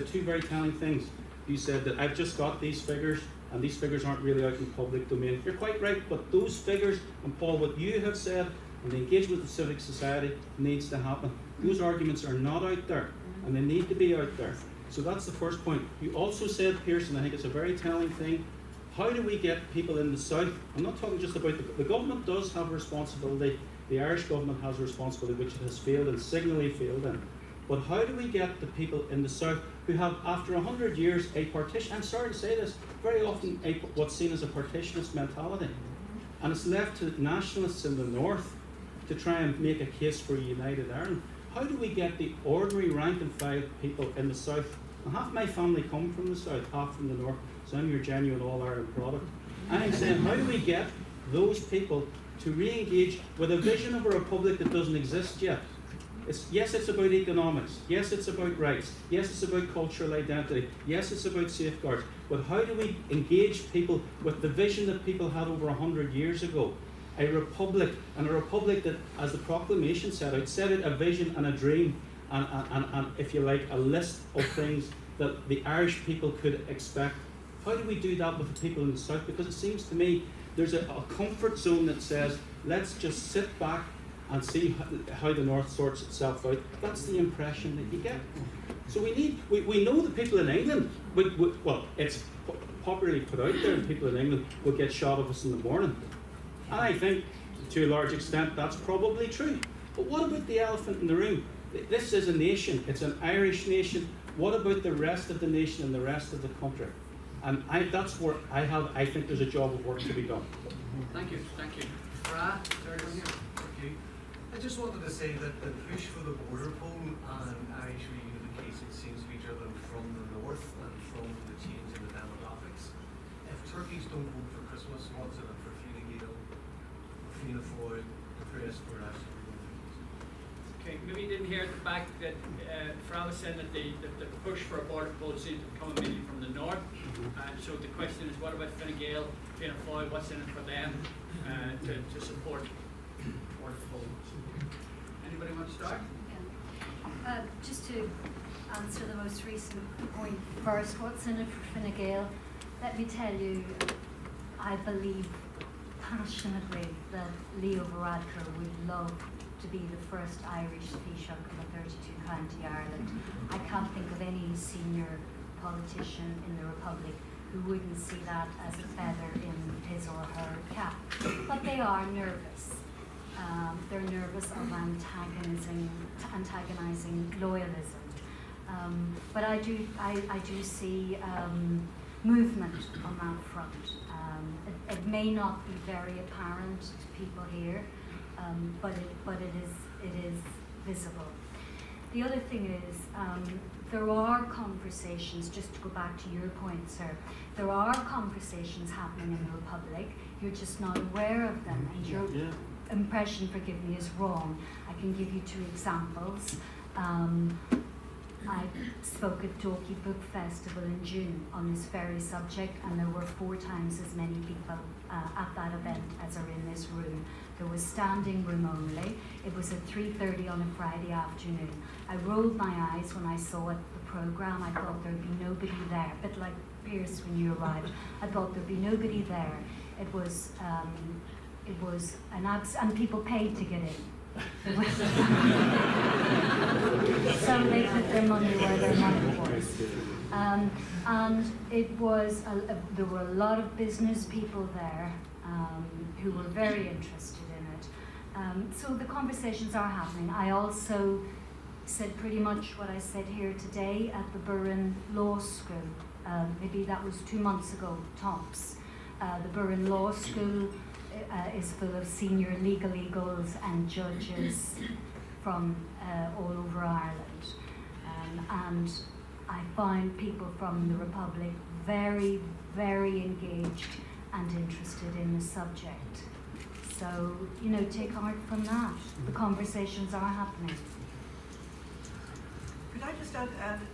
two very telling things. You said that I've just got these figures, and these figures aren't really out in public domain. You're quite right, but those figures, and Paul, what you have said, and the engagement of civic society needs to happen. Those arguments are not out there, and they need to be out there. So that's the first point. You also said, Pearse, and I think it's a very telling thing, how do we get people in the south? I'm not talking just about the government does have a responsibility. The Irish government has a responsibility, which it has failed and signally failed in. But how do we get the people in the south who have, after 100 years, a partition, I'm sorry to say this, very often what's seen as a partitionist mentality. And it's left to nationalists in the north to try and make a case for a united Ireland. How do we get the ordinary rank and file people in the south? And half my family come from the south, half from the north, so I'm your genuine all-Ireland product. And I'm saying, how do we get those people to re-engage with a vision of a republic that doesn't exist yet? Yes, it's about economics. Yes, it's about rights. Yes, it's about cultural identity. Yes, it's about safeguards. But how do we engage people with the vision that people had over 100 years ago? A republic, and a republic that, as the proclamation set out a vision and a dream, and if you like, a list of things that the Irish people could expect. How do we do that with the people in the south? Because it seems to me there's a comfort zone that says, let's just sit back and see how the north sorts itself out. That's the impression that you get. So we know the people in England, well, it's popularly put out there, and people in England will get shot of us in the morning. And I think, to a large extent, that's probably true. But what about the elephant in the room? This is a nation, it's an Irish nation. What about the rest of the nation and the rest of the country? And that's where I think there's a job of work to be done.
Thank you. Brad, third one here.
Thank you. I just wanted to say that the push for the border poll and Irish reunification seems to be driven from the north and from the change in the demographics. If Turkeys don't vote for Christmas, what's in it for Féile, Féile Foyle, interest for us.
Okay, maybe you didn't hear at the back that Fra was saying that the push for a border poll seems to be coming mainly from the north. So the question is, what about Fine Gael, Fianna Fáil, what's in it for them to support border poll? Anybody want to start?
Yeah. Just to answer the most recent point first, what's in it for Fine Gael? Let me tell you, I believe passionately that Leo Varadkar would love to be the first Irish Taoiseach of a 32-county Ireland. I can't think of any senior politician in the Republic who wouldn't see that as a feather in his or her cap. But they are nervous. They're nervous of antagonizing loyalism. But I do see movement on that front. It may not be very apparent to people here, but it is visible. The other thing is, there are conversations, just to go back to your point, sir, there are conversations happening in the Republic, you're just not aware of them, and your impression, forgive me, is wrong. I can give you 2 examples. I spoke at Dalkey Book Festival in June on this very subject, and there were 4 times as many people at that event as are in this room. There was standing room only. It was at 3:30 on a Friday afternoon. I rolled my eyes when I saw the programme. I thought there'd be nobody there, a bit like Pearse when you arrived. I thought there'd be nobody there. It was and people paid to get in. So they put their money where their money was. And it was, there were a lot of business people there who were very interested in it. So the conversations are happening. I also said pretty much what I said here today at the Burren Law School. Maybe that was 2 months ago, tops. The Burren Law School is full of senior legal eagles and judges from all over Ireland. And I find people from the Republic very, very engaged and interested in the subject. So, take heart from that. The conversations are happening.
Could I just add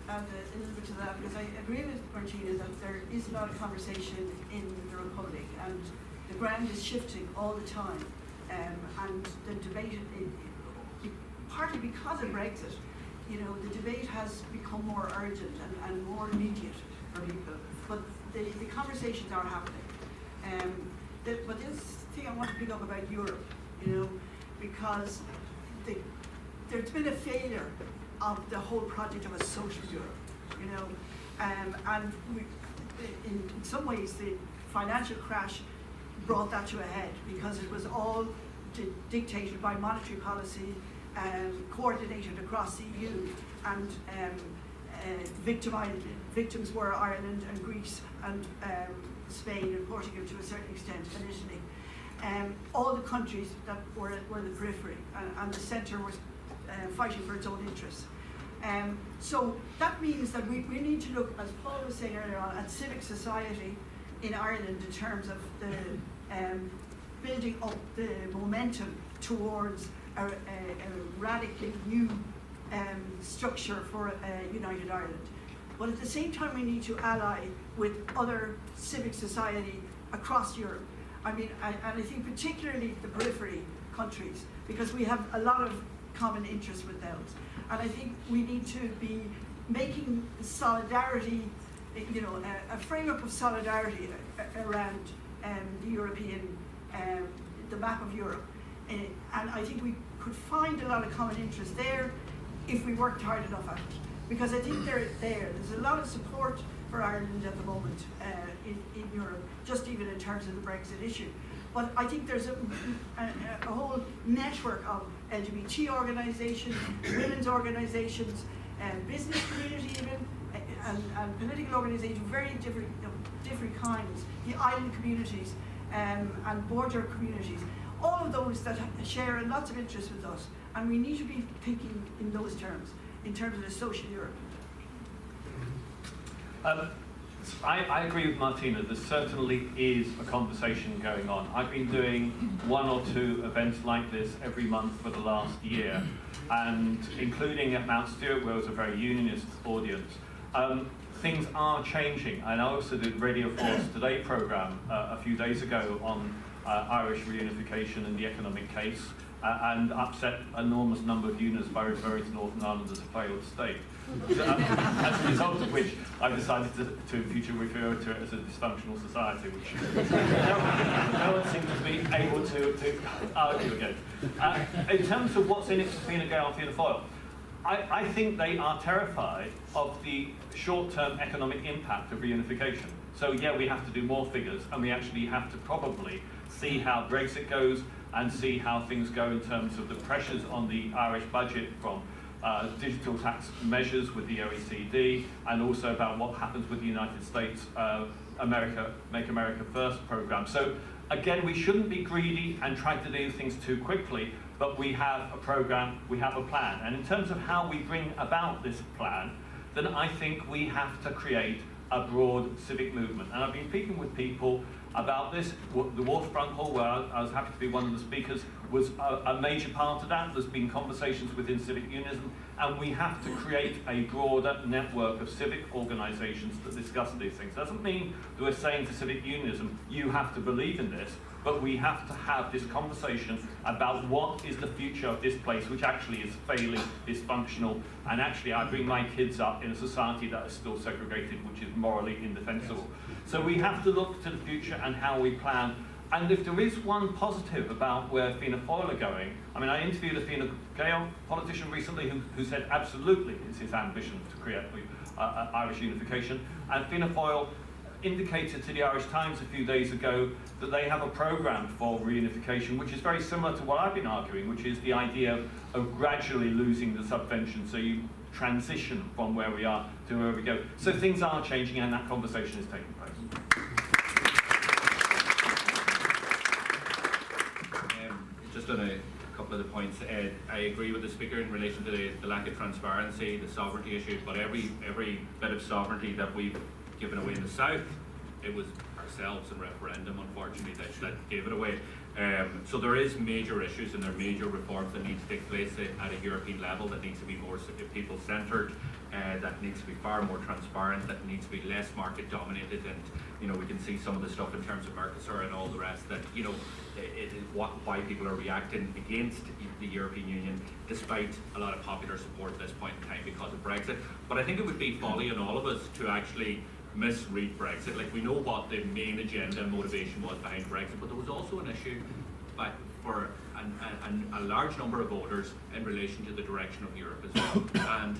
a little bit to that? Because I agree with Martina that there is a lot of conversation in the Republic, and the ground is shifting all the time. And the debate, partly because of Brexit, the debate has become more urgent and more immediate for people. But the conversations are happening. But this thing I want to pick up about Europe, because there's been a failure of the whole project of a social Europe, and in some ways the financial crash brought that to a head, because it was all dictated by monetary policy, coordinated across the EU, and victims were Ireland and Greece and Spain and Portugal to a certain extent, and Italy. All the countries that were the periphery, and the centre was fighting for its own interests. So that means that we need to look, as Paul was saying earlier on, at civic society in Ireland in terms of the building up the momentum towards a radically new structure for a united Ireland. But at the same time, we need to ally with other civic society across Europe. And I think particularly the periphery countries, because we have a lot of common interests with those. And I think we need to be making solidarity, a framework of solidarity around the European, the map of Europe. And I think we could find a lot of common interest there if we worked hard enough at it. Because I think there's a lot of support for Ireland at the moment in Europe, just even in terms of the Brexit issue. But I think there's a whole network of LGBT organisations, women's organisations, business community even, and political organisations, very different kinds, the island communities and border communities, all of those that share lots of interest with us. And we need to be thinking in those terms, in terms of the social Europe.
I agree with Martina. There certainly is a conversation going on. I've been doing 1 or 2 events like this every month for the last year, and including at Mount Stewart, where it was a very unionist audience. Things are changing, and I also did Radio 4's Today programme a few days ago on Irish reunification and the economic case, and upset an enormous number of unions by referring to Northern Ireland as a failed state. As a result of which, I've decided to in future refer to it as a dysfunctional society, which no one seems to be able to argue against. In terms of what's in it for Fine Gael and Fianna Fáil, I think they are terrified of the short-term economic impact of reunification. So yeah, we have to do more figures, and we actually have to probably see how Brexit goes and see how things go in terms of the pressures on the Irish budget from digital tax measures with the OECD, and also about what happens with the United States Make America First program. So again, we shouldn't be greedy and try to do things too quickly, but we have a program, we have a plan. And in terms of how we bring about this plan, then I think we have to create a broad civic movement. And I've been speaking with people about this. The Waterfront Hall, where I was happy to be one of the speakers, was a major part of that. There's been conversations within civic unionism, and we have to create a broader network of civic organisations that discuss these things. Doesn't mean that we're saying to civic unionism, you have to believe in this, but we have to have this conversation about what is the future of this place, which actually is failing, dysfunctional, and actually I bring my kids up in a society that is still segregated, which is morally indefensible. So we have to look to the future and how we plan. And if there is one positive about where Fianna Fáil are going, I mean, I interviewed a Fine Gael politician recently who said absolutely it's his ambition to create Irish unification, and Fianna Fáil indicated to the Irish Times a few days ago that they have a programme for reunification which is very similar to what I've been arguing, which is the idea of gradually losing the subvention, so you transition from where we are to where we go. So things are changing, and that conversation is taking place.
Just on a couple of the points, I agree with the speaker in relation to the lack of transparency, the sovereignty issue, but every bit of sovereignty that we've given away in the South, it was ourselves in referendum, unfortunately, that gave it away. So there is major issues and there are major reforms that need to take place at a European level, that needs to be more people-centred, that needs to be far more transparent, that needs to be less market-dominated, and we can see some of the stuff in terms of Mercosur and all the rest that why people are reacting against the European Union despite a lot of popular support at this point in time because of Brexit. But I think it would be folly on all of us to actually misread Brexit. Like, we know what the main agenda and motivation was behind Brexit, but there was also an issue for a large number of voters in relation to the direction of Europe as well.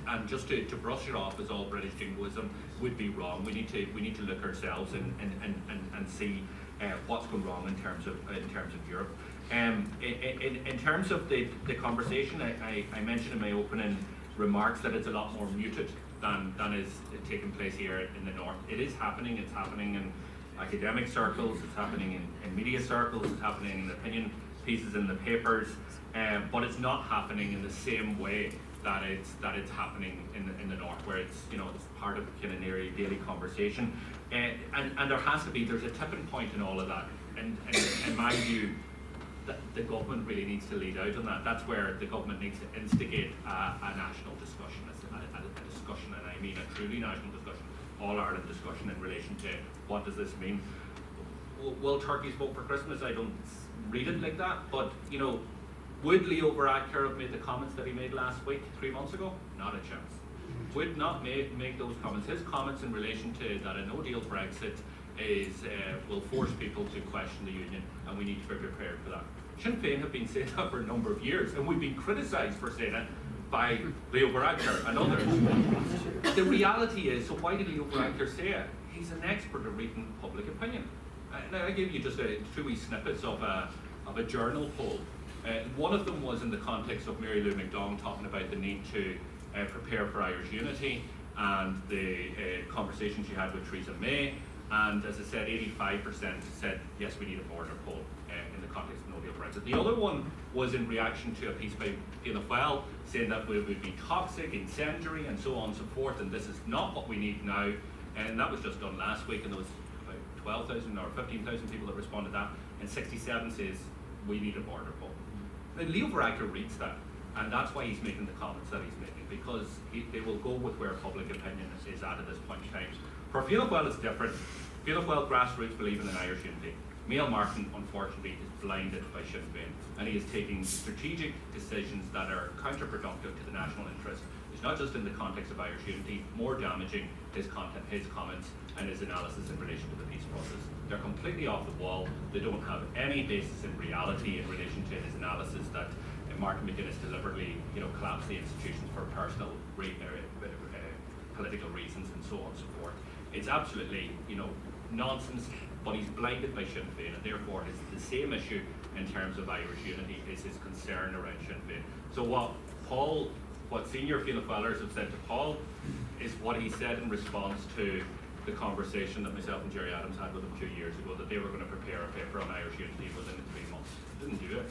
And just to brush it off as all British jingoism would be wrong. We need to look ourselves and see what's going wrong in terms of Europe. In terms of the conversation, I mentioned in my opening remarks that it's a lot more muted than is taking place here in the north. It is happening. It's happening in academic circles. It's happening in media circles. It's happening in opinion pieces in the papers. But it's not happening in the same way that it's happening in the north, where it's it's part of kind of nearly daily conversation. And there's a tipping point in all of that. And in my view, the government really needs to lead out on that. That's where the government needs to instigate a national discussion, a discussion, and I mean a truly national discussion, all-Ireland discussion in relation to what does this mean. Will turkeys vote for Christmas? I don't read it like that, but would Leo Varadkar have made the comments that he made last week, 3 months ago? Not a chance. Would not make those comments. His comments in relation to that a no-deal Brexit will force people to question the union, and we need to be prepared for that. Sinn Féin have been saying that for a number of years, and we've been criticised for saying it by Leo Varadkar and others. The reality is, so why did Leo Varadkar say it? He's an expert at reading public opinion. Now, I gave you just 2 wee snippets of a journal poll. One of them was in the context of Mary Lou McDonald talking about the need to prepare for Irish unity, and the conversation she had with Theresa May. And as I said, 85% said, yes, we need a border poll in the context of no-deal Brexit. The other one was in reaction to a piece by Fianna Fáil saying that we would be toxic, incendiary, and so on and so forth, and this is not what we need now. And that was just done last week, and there was about 12,000 or 15,000 people that responded to that, and 67 says we need a border poll. Now, Leo Varadkar reads that, and that's why he's making the comments that he's making, because they will go with where public opinion is at this point in time. For Féile Féile, it's different. Féile Féile grassroots believe in an Irish unity. Neil Martin, unfortunately, is blinded by Sinn Féin, and he is taking strategic decisions that are counterproductive to the national interest. It's not just in the context of Irish unity, more damaging his content, his comments, and his analysis in relation to the peace process. They're completely off the wall. They don't have any basis in reality in relation to his analysis that Martin McGuinness deliberately, collapsed the institutions for personal political reasons and so on and so forth. It's absolutely, nonsense, but he's blinded by Sinn Féin, and therefore it's the same issue in terms of Irish unity is his concern around Sinn Féin. So what senior Féile Féilers have said to Paul is what he said in response to the conversation that myself and Jerry Adams had with him 2 years ago, that they were going to prepare a paper on Irish unity within 3 months. Didn't do it.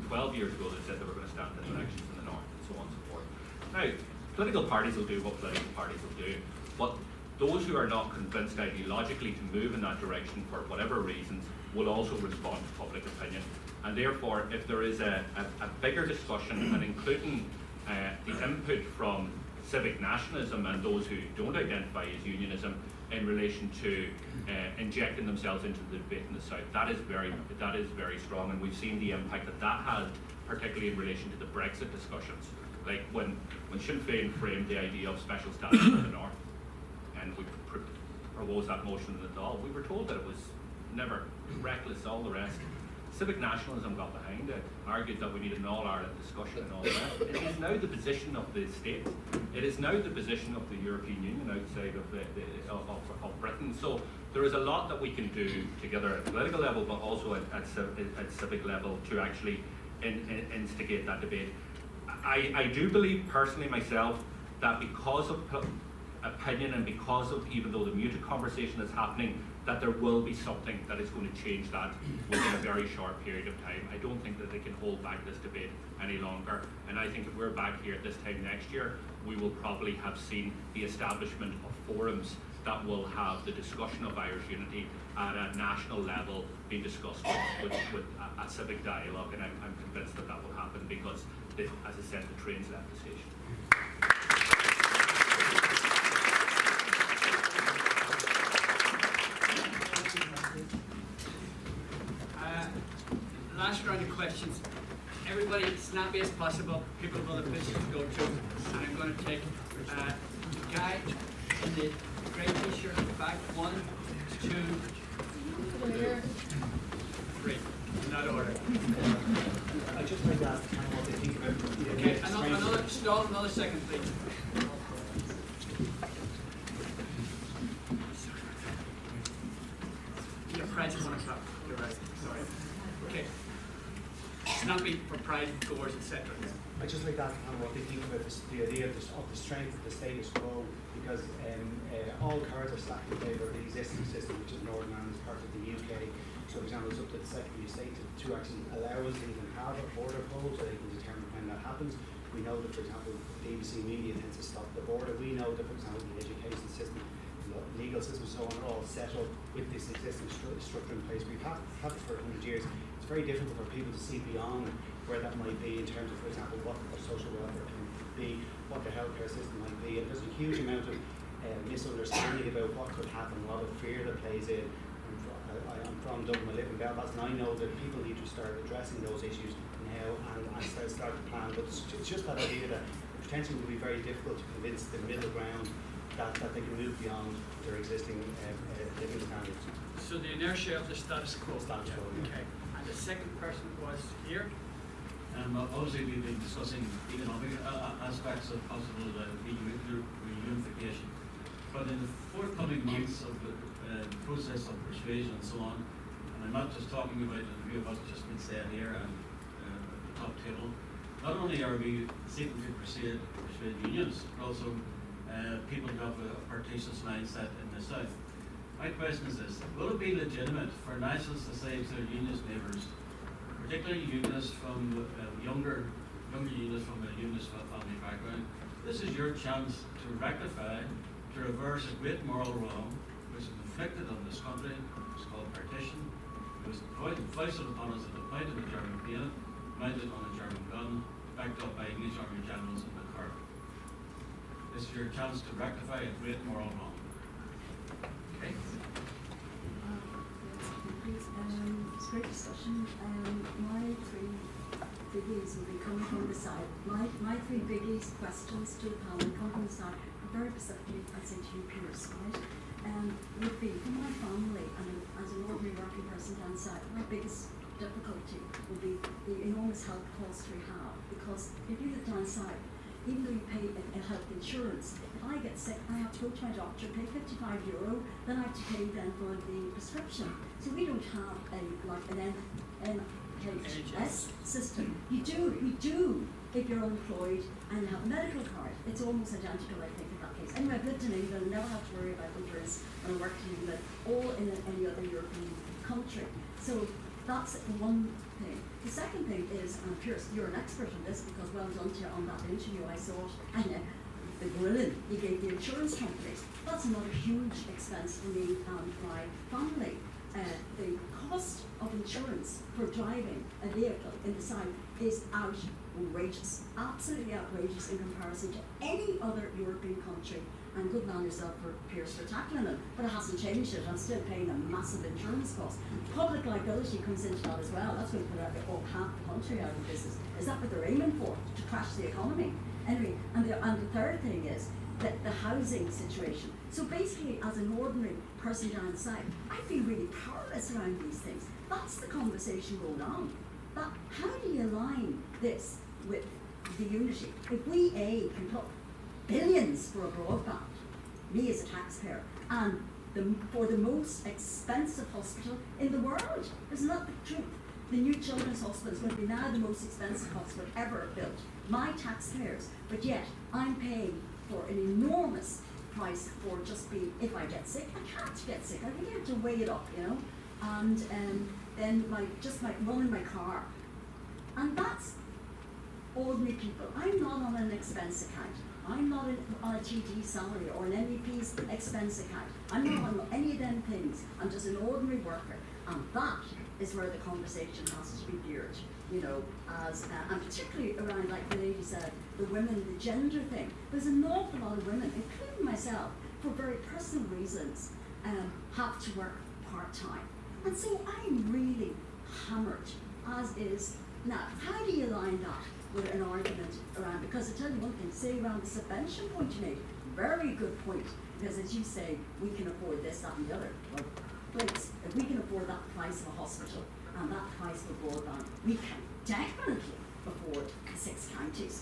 12 years ago they said they were going to stand in elections in the north and so on and so forth. Now, political parties will do what political parties will do, but those who are not convinced ideologically to move in that direction for whatever reasons will also respond to public opinion. And therefore, if there is a bigger discussion, and including the input from civic nationalism and those who don't identify as unionism in relation to injecting themselves into the debate in the South, that is very strong, and we've seen the impact that had, particularly in relation to the Brexit discussions. Like when Sinn Féin framed the idea of special status for the North, and we proposed that motion in the Dáil, we were told that it was never reckless, all the rest. Civic nationalism got behind it, argued that we needed an all-Ireland discussion and all the rest. It is now the position of the state. It is now the position of the European Union outside of Britain. So there is a lot that we can do together at political level, but also at civic level to actually instigate that debate. I do believe personally myself that because of opinion and because of, even though the muted conversation is happening, that there will be something that is going to change that within a very short period of time. I don't think that they can hold back this debate any longer. And I think if we're back here at this time next year, we will probably have seen the establishment of forums that will have the discussion of Irish unity at a national level being discussed with a civic dialogue. And I'm convinced that that will happen because, as I said, the train's left the station.
Last round of questions. Everybody, snappy as possible. People have other places to go to. And I'm going to take the guy in the grey t-shirt at the back. 1, 2, 3. In that order.
I just like to ask kind of what they think about.
Okay, another second, please. Yeah, Pride's at 1 o'clock. You're right. Sorry. Okay. Snappy for Pride goers, etc.
I just like to ask kind of what they think about the idea of the strength of the status quo, because all cards are stacked in favour of the existing system, which is Northern Ireland as part of the UK. So, for example, it's up to the Secretary of State to actually allow us to even have a border poll so they can determine when that happens. We know that, for example, the BBC media tends to stop the border. We know that, for example, the education system, the legal system, so on, are all set up with this existing structure in place. We've had it for 100 years. It's very difficult for people to see beyond where that might be in terms of, for example, what the social welfare can be, what the healthcare system might be, and there's a huge amount of misunderstanding about what could happen, a lot of fear that plays in. I'm from Dublin, I live in Belfast, and I know that people need to start addressing those issues now and start to plan, but it's just that idea that potentially it will be very difficult to convince the middle ground that they can move beyond their existing living standards.
So the inertia of the status quo.
Status quo, yeah.
Okay. And the second person was here.
Obviously, we've been discussing economic aspects of possible reunification. But in the forthcoming months of the process of persuasion and so on, and I'm not just talking about the view of what's just been said here and at the top table, not only are we seeking to persuade unions, but also people who have a partitious mindset in the South. My question is this: will it be legitimate for nationalists to say to their unionist neighbours, particularly unionists from younger unionists from a unionist family background, this is your chance to rectify, to to reverse a great moral wrong which is inflicted on this country. It's called partition. It was foisted upon us at the point of the German bayonet, mounted on a German gun, backed up by English army generals in the car. This is your chance to rectify a great moral wrong.
Okay.
It's a great discussion. My three biggies will be coming from the side. My three biggies, questions to the panel, come from the side, are very specifically, I say to you, Pearse, right? Would be, for my family, and as an ordinary working person down south, my biggest difficulty would be the enormous health costs we have. Because if you live down south, even though you pay a health insurance, if I get sick, I have to go to my doctor, pay €55, then I have to pay then for the prescription. So we don't have an NHS system. You do, if you're unemployed and you have a medical card. It's almost identical, I think, in that case. Anyway, I've lived in England, never have to worry about insurance when I worked in England, or in any other European country. So that's one thing. The second thing is, and Pearse, you're an expert on this because well done to you on that interview, I saw it, and the grilling you gave the insurance companies. That's another huge expense for me and my family. The cost of insurance for driving a vehicle in the south is outrageous, absolutely outrageous in comparison to any other European country. And good man yourself, for Pearse, for tackling it, but it hasn't changed it. I'm still paying a massive insurance cost. Public liability comes into that as well. That's going to put half the country out of business. Is that what they're aiming for? To crash the economy? Anyway, and the third thing is that the housing situation. So basically, as an ordinary person down south, I feel really powerless around these things. That's the conversation going on. But how do you align this with the unity? If we, can put billions for a broadband, me as a taxpayer, and for the most expensive hospital in the world, isn't that the truth? The new children's hospital is going to be now the most expensive hospital ever built. My taxpayers, but yet I'm paying for an enormous price for just being, if I get sick, I can't get sick, I really have to weigh it up, and then running my car. And that's ordinary people. I'm not on an expense account. I'm not on a TD salary or an MEP's expense account. I'm not on any of them things. I'm just an ordinary worker. And that is where the conversation has to be geared, and particularly around, like the lady said, the women, the gender thing. There's an awful lot of women, including myself, for very personal reasons, have to work part-time. And so I'm really hammered, as is. Now, how do you align that with an argument around, because I tell you one thing, say around the subvention point you made, very good point, because as you say, we can afford this, that and the other. Well, please, if we can afford that price of a hospital and that price of a broadband, we can definitely afford 6 counties.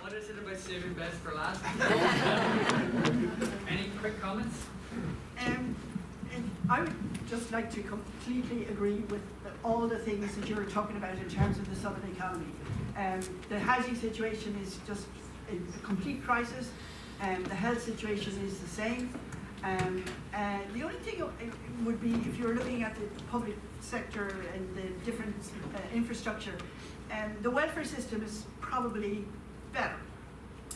What is it about saving best for last? Any quick comments?
I would just like to completely agree with all the things that you're talking about in terms of the southern economy. The housing situation is just a complete crisis. The health situation is the same. The only thing would be, if you're looking at the public sector and the different infrastructure, the welfare system is probably better.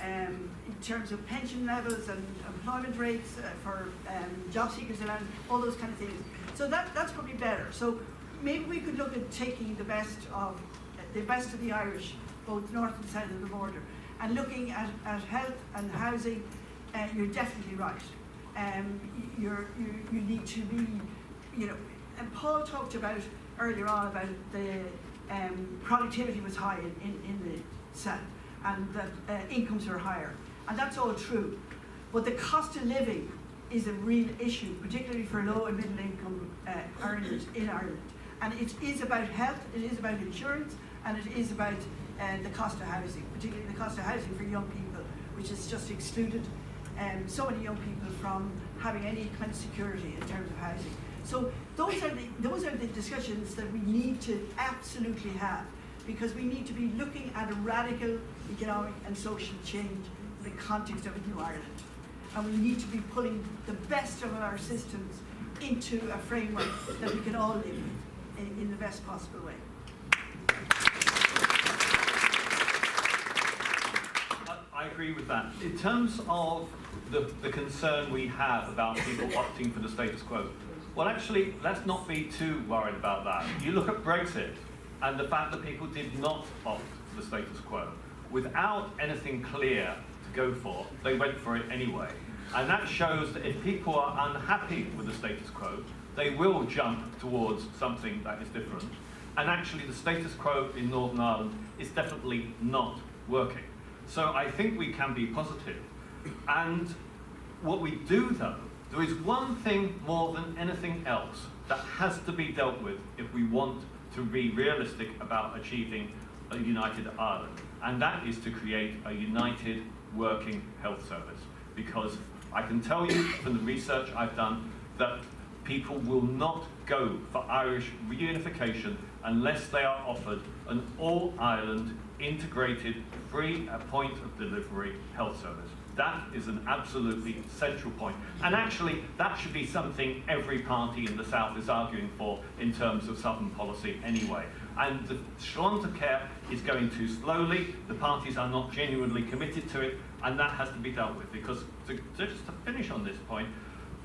In terms of pension levels and employment rates for job seekers and all those kind of things. So that's probably better. So maybe we could look at taking the best of the Irish, both north and south of the border, and looking at health and housing. You're definitely right. You need to be, and Paul talked about earlier on about the productivity was high in the south, and that incomes are higher, and that's all true. But the cost of living is a real issue, particularly for low and middle income earners in Ireland. And it is about health, it is about insurance, and it is about the cost of housing, particularly the cost of housing for young people, which has just excluded so many young people from having any kind of security in terms of housing. So those are the discussions that we need to absolutely have, because we need to be looking at a radical economic and social change in the context of a new Ireland. And we need to be pulling the best of our systems into a framework that we can all live in the best possible way.
agree with that. In terms of the concern we have about people opting for the status quo, well, actually, let's not be too worried about that. You look at Brexit and the fact that people did not opt for the status quo. Without anything clear to go for, they went for it anyway. And that shows that if people are unhappy with the status quo, they will jump towards something that is different. And actually, the status quo in Northern Ireland is definitely not working. So I think we can be positive. And what we do, though, there is one thing more than anything else that has to be dealt with if we want to be realistic about achieving a united Ireland, and that is to create a united working health service. Because I can tell you from the research I've done that people will not go for Irish reunification unless they are offered an all-Ireland integrated free point of delivery health service. That is an absolutely central point. And actually, that should be something every party in the South is arguing for in terms of Southern policy anyway. And the Sláinte care is going too slowly. The parties are not genuinely committed to it, and that has to be dealt with. Because, just to finish on this point,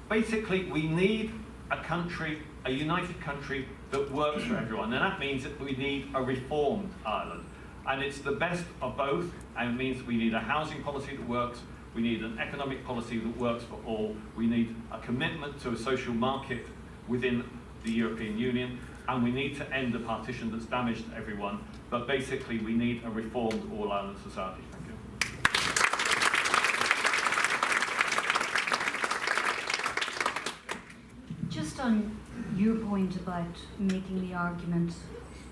basically we need a country, a united country that works for everyone. And that means that we need a reformed Ireland. And it's the best of both, and it means we need a housing policy that works, we need an economic policy that works for all, we need a commitment to a social market within the European Union, and we need to end the partition that's damaged everyone, but basically we need a reformed all-Ireland society. Thank you.
Just on your point about making the argument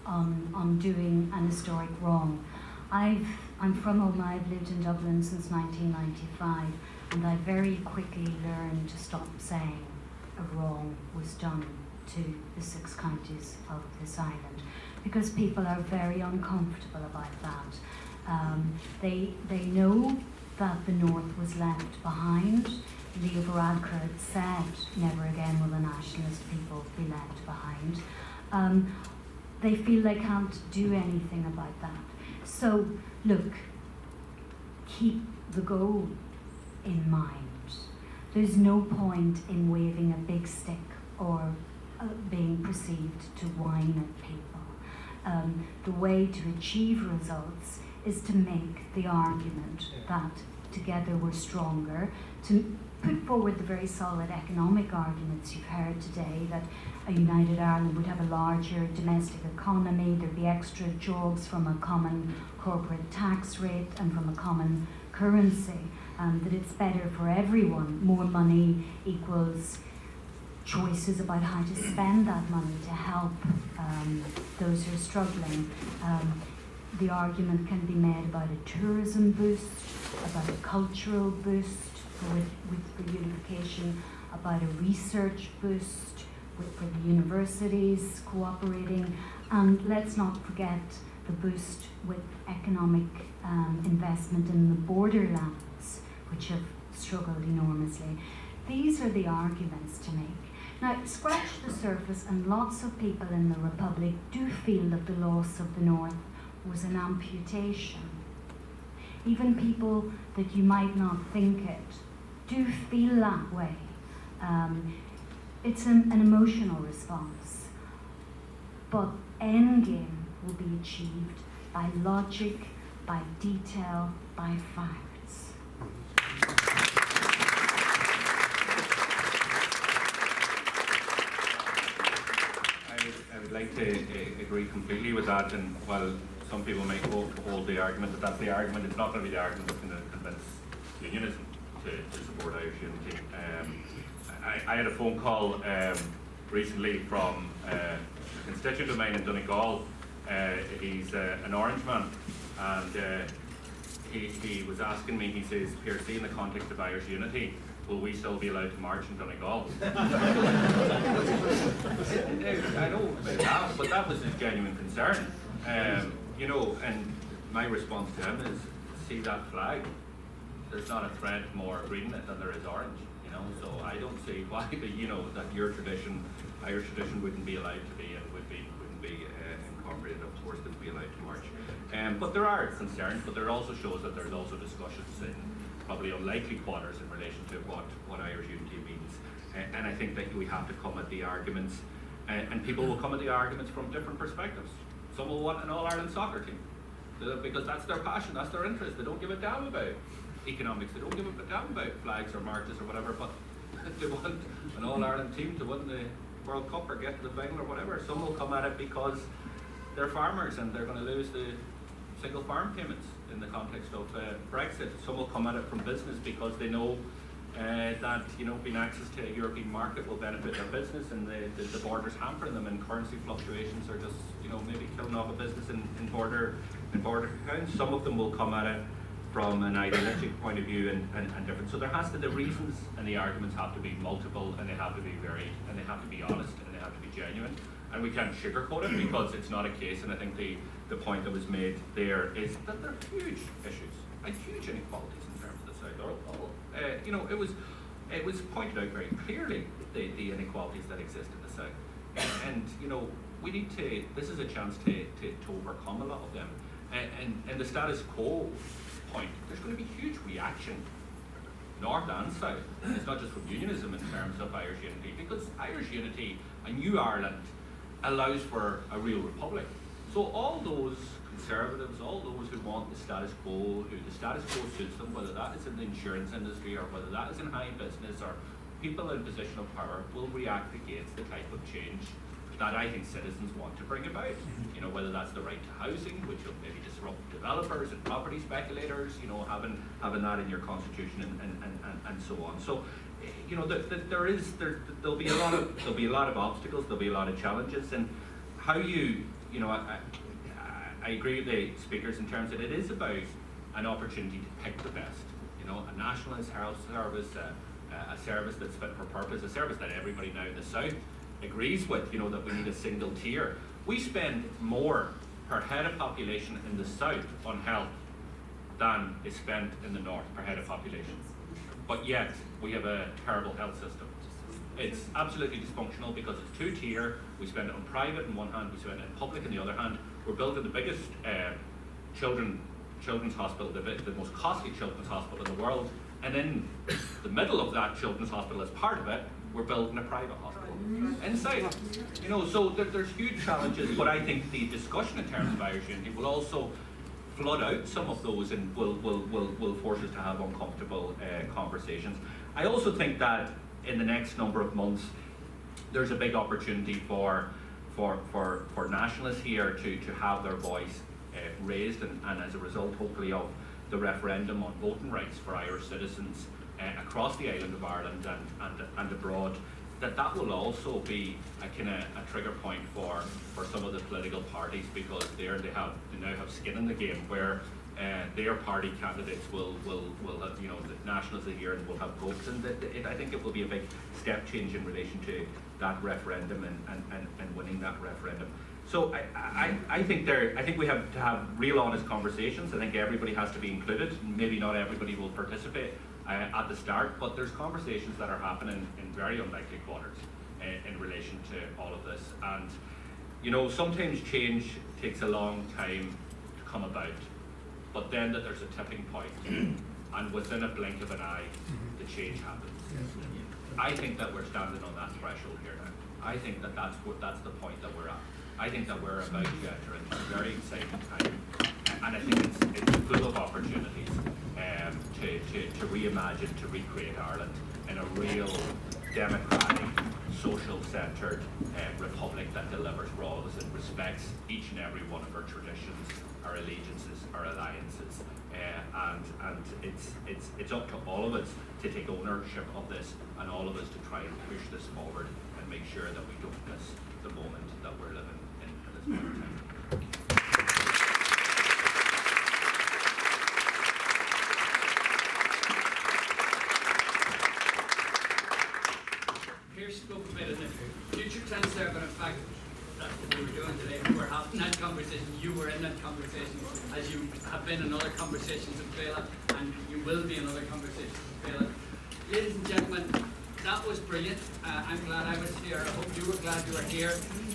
on doing an historic wrong, I'm from home, I've lived in Dublin since 1995, and I very quickly learned to stop saying a wrong was done to the 6 counties of this island, because people are very uncomfortable about that. They know that the North was left behind. Leo Varadkar said, never again will the nationalist people be left behind. They feel they can't do anything about that. So, look, keep the goal in mind. There's no point in waving a big stick or being perceived to whine at people. The way to achieve results is to make the argument that together we're stronger, to put forward the very solid economic arguments you've heard today, that a united Ireland would have a larger domestic economy, there'd be extra jobs from a common corporate tax rate and from a common currency, that it's better for everyone. More money equals choices about how to spend that money to help those who are struggling. The argument can be made about a tourism boost, about a cultural boost with reunification, about a research boost for the universities cooperating, and let's not forget the boost with economic investment in the borderlands, which have struggled enormously. These are the arguments to make. Now, scratch the surface, and lots of people in the Republic do feel that the loss of the North was an amputation. Even people that you might not think it do feel that way. It's an emotional response. But endgame will be achieved by logic, by detail, by facts.
I would like to agree completely with that, and while some people may hold the argument that that's the argument, it's not going to be the argument that's going to convince unionism to support Irish unity. I had a phone call recently from a constituent of mine in Donegal. He's an Orange man, and he was asking me, he says, Pearse, in the context of Irish unity, will we still be allowed to march in Donegal? I know about that, but that was his genuine concern. You know, and my response to him is, see that flag? There's not a thread more green in it than there is orange. You know, so I don't see why, you know, that your tradition, Irish tradition, wouldn't be allowed to be and wouldn't be incorporated. appropriate, of course, to be allowed to march. But there are concerns, but there also shows that there's also discussions in probably unlikely quarters in relation to what Irish unity means. And I think that we have to come at the arguments, and people will come at the arguments from different perspectives. Some will want an All-Ireland soccer team, because that's their passion, that's their interest. They don't give a damn about economics, they don't give a damn about flags or marches or whatever, but they want an All-Ireland team to win the World Cup or get to the final or whatever. Some will come at it because they're farmers and they're going to lose the single farm payments in the context of Brexit. Some will come at it from business because they know that being access to a European market will benefit their business, and the borders hampering them, and currency fluctuations are just maybe killing off a business in border towns. Some of them will come at it from an ideological point of view and different. So there has to, the reasons and the arguments have to be multiple, and they have to be varied, and they have to be honest, and they have to be genuine. And we can't sugarcoat it because it's not a case, and I think the point that was made there is that there are huge issues and huge inequalities in terms of the South. It was pointed out very clearly the inequalities that exist in the South, and we need to. This is a chance to overcome a lot of them, and the status quo point. There's going to be huge reaction, north and south. And it's not just from unionism in terms of Irish unity, because Irish unity and New Ireland allows for a real republic. So all those conservatives, all those who want the status quo, who the status quo suits them, whether that is in the insurance industry or whether that is in high business or people in position of power, will react against the type of change that I think citizens want to bring about. Whether that's the right to housing, which will maybe disrupt developers and property speculators, having that in your constitution and so on. So, there'll be a lot of obstacles, there'll be a lot of challenges, and how I agree with the speakers in terms that it is about an opportunity to pick the best. A nationalist health service, a service that's fit for purpose, a service that everybody now in the South agrees with, that we need a single tier. We spend more per head of population in the South on health than is spent in the North per head of population. But yet, we have a terrible health system. It's absolutely dysfunctional because it's two-tier. We spend it on private in one hand, we spend it in public in the other hand. We're building the biggest children's hospital, the most costly children's hospital in the world. And in the middle of that children's hospital, as part of it, we're building a private hospital inside. So there's huge challenges, but I think the discussion in terms of Irish unity will also flood out some of those and will force us to have uncomfortable conversations. I also think that in the next number of months, there's a big opportunity for nationalists here to have their voice raised, and as a result, hopefully, of the referendum on voting rights for Irish citizens across the island of Ireland and abroad, that will also be a trigger point for some of the political parties, because they now have skin in the game, where their party candidates will have, the nationals are here and will have votes, and I think it will be a big step change in relation to that referendum and winning that referendum. So I think we have to have real honest conversations. I think everybody has to be included. Maybe not everybody will participate at the start, but there's conversations that are happening in very unlikely quarters in relation to all of this. And sometimes change takes a long time to come about, but then that there's a tipping point, and within a blink of an eye, the change happens. I think that we're standing on that threshold here now. I think that that's the point that we're at. I think that we're about to enter into a very exciting time, and I think it's full of opportunities to reimagine, to recreate Ireland in a real democratic, social-centred republic that delivers for all of us and respects each and every one of our traditions, our allegiances, our alliances, and it's up to all of us to take ownership of this, and all of us to try and push this forward and make sure that we don't miss the moment that we're living in at this point in time.
Pearse spoke a bit in the future tense there, but in fact, that's what we were doing today. We're having that conversation. You were in that conversation, as you have been in other conversations in Féile, and you will be in other conversations in Féile. Ladies and gentlemen, that was brilliant. I'm glad I was here. I hope you were glad you were here.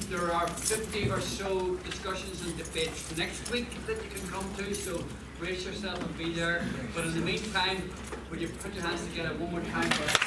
There are 50 or so discussions and debates next week that you can come to, so brace yourself and be there. But in the meantime, would you put your hands together one more time for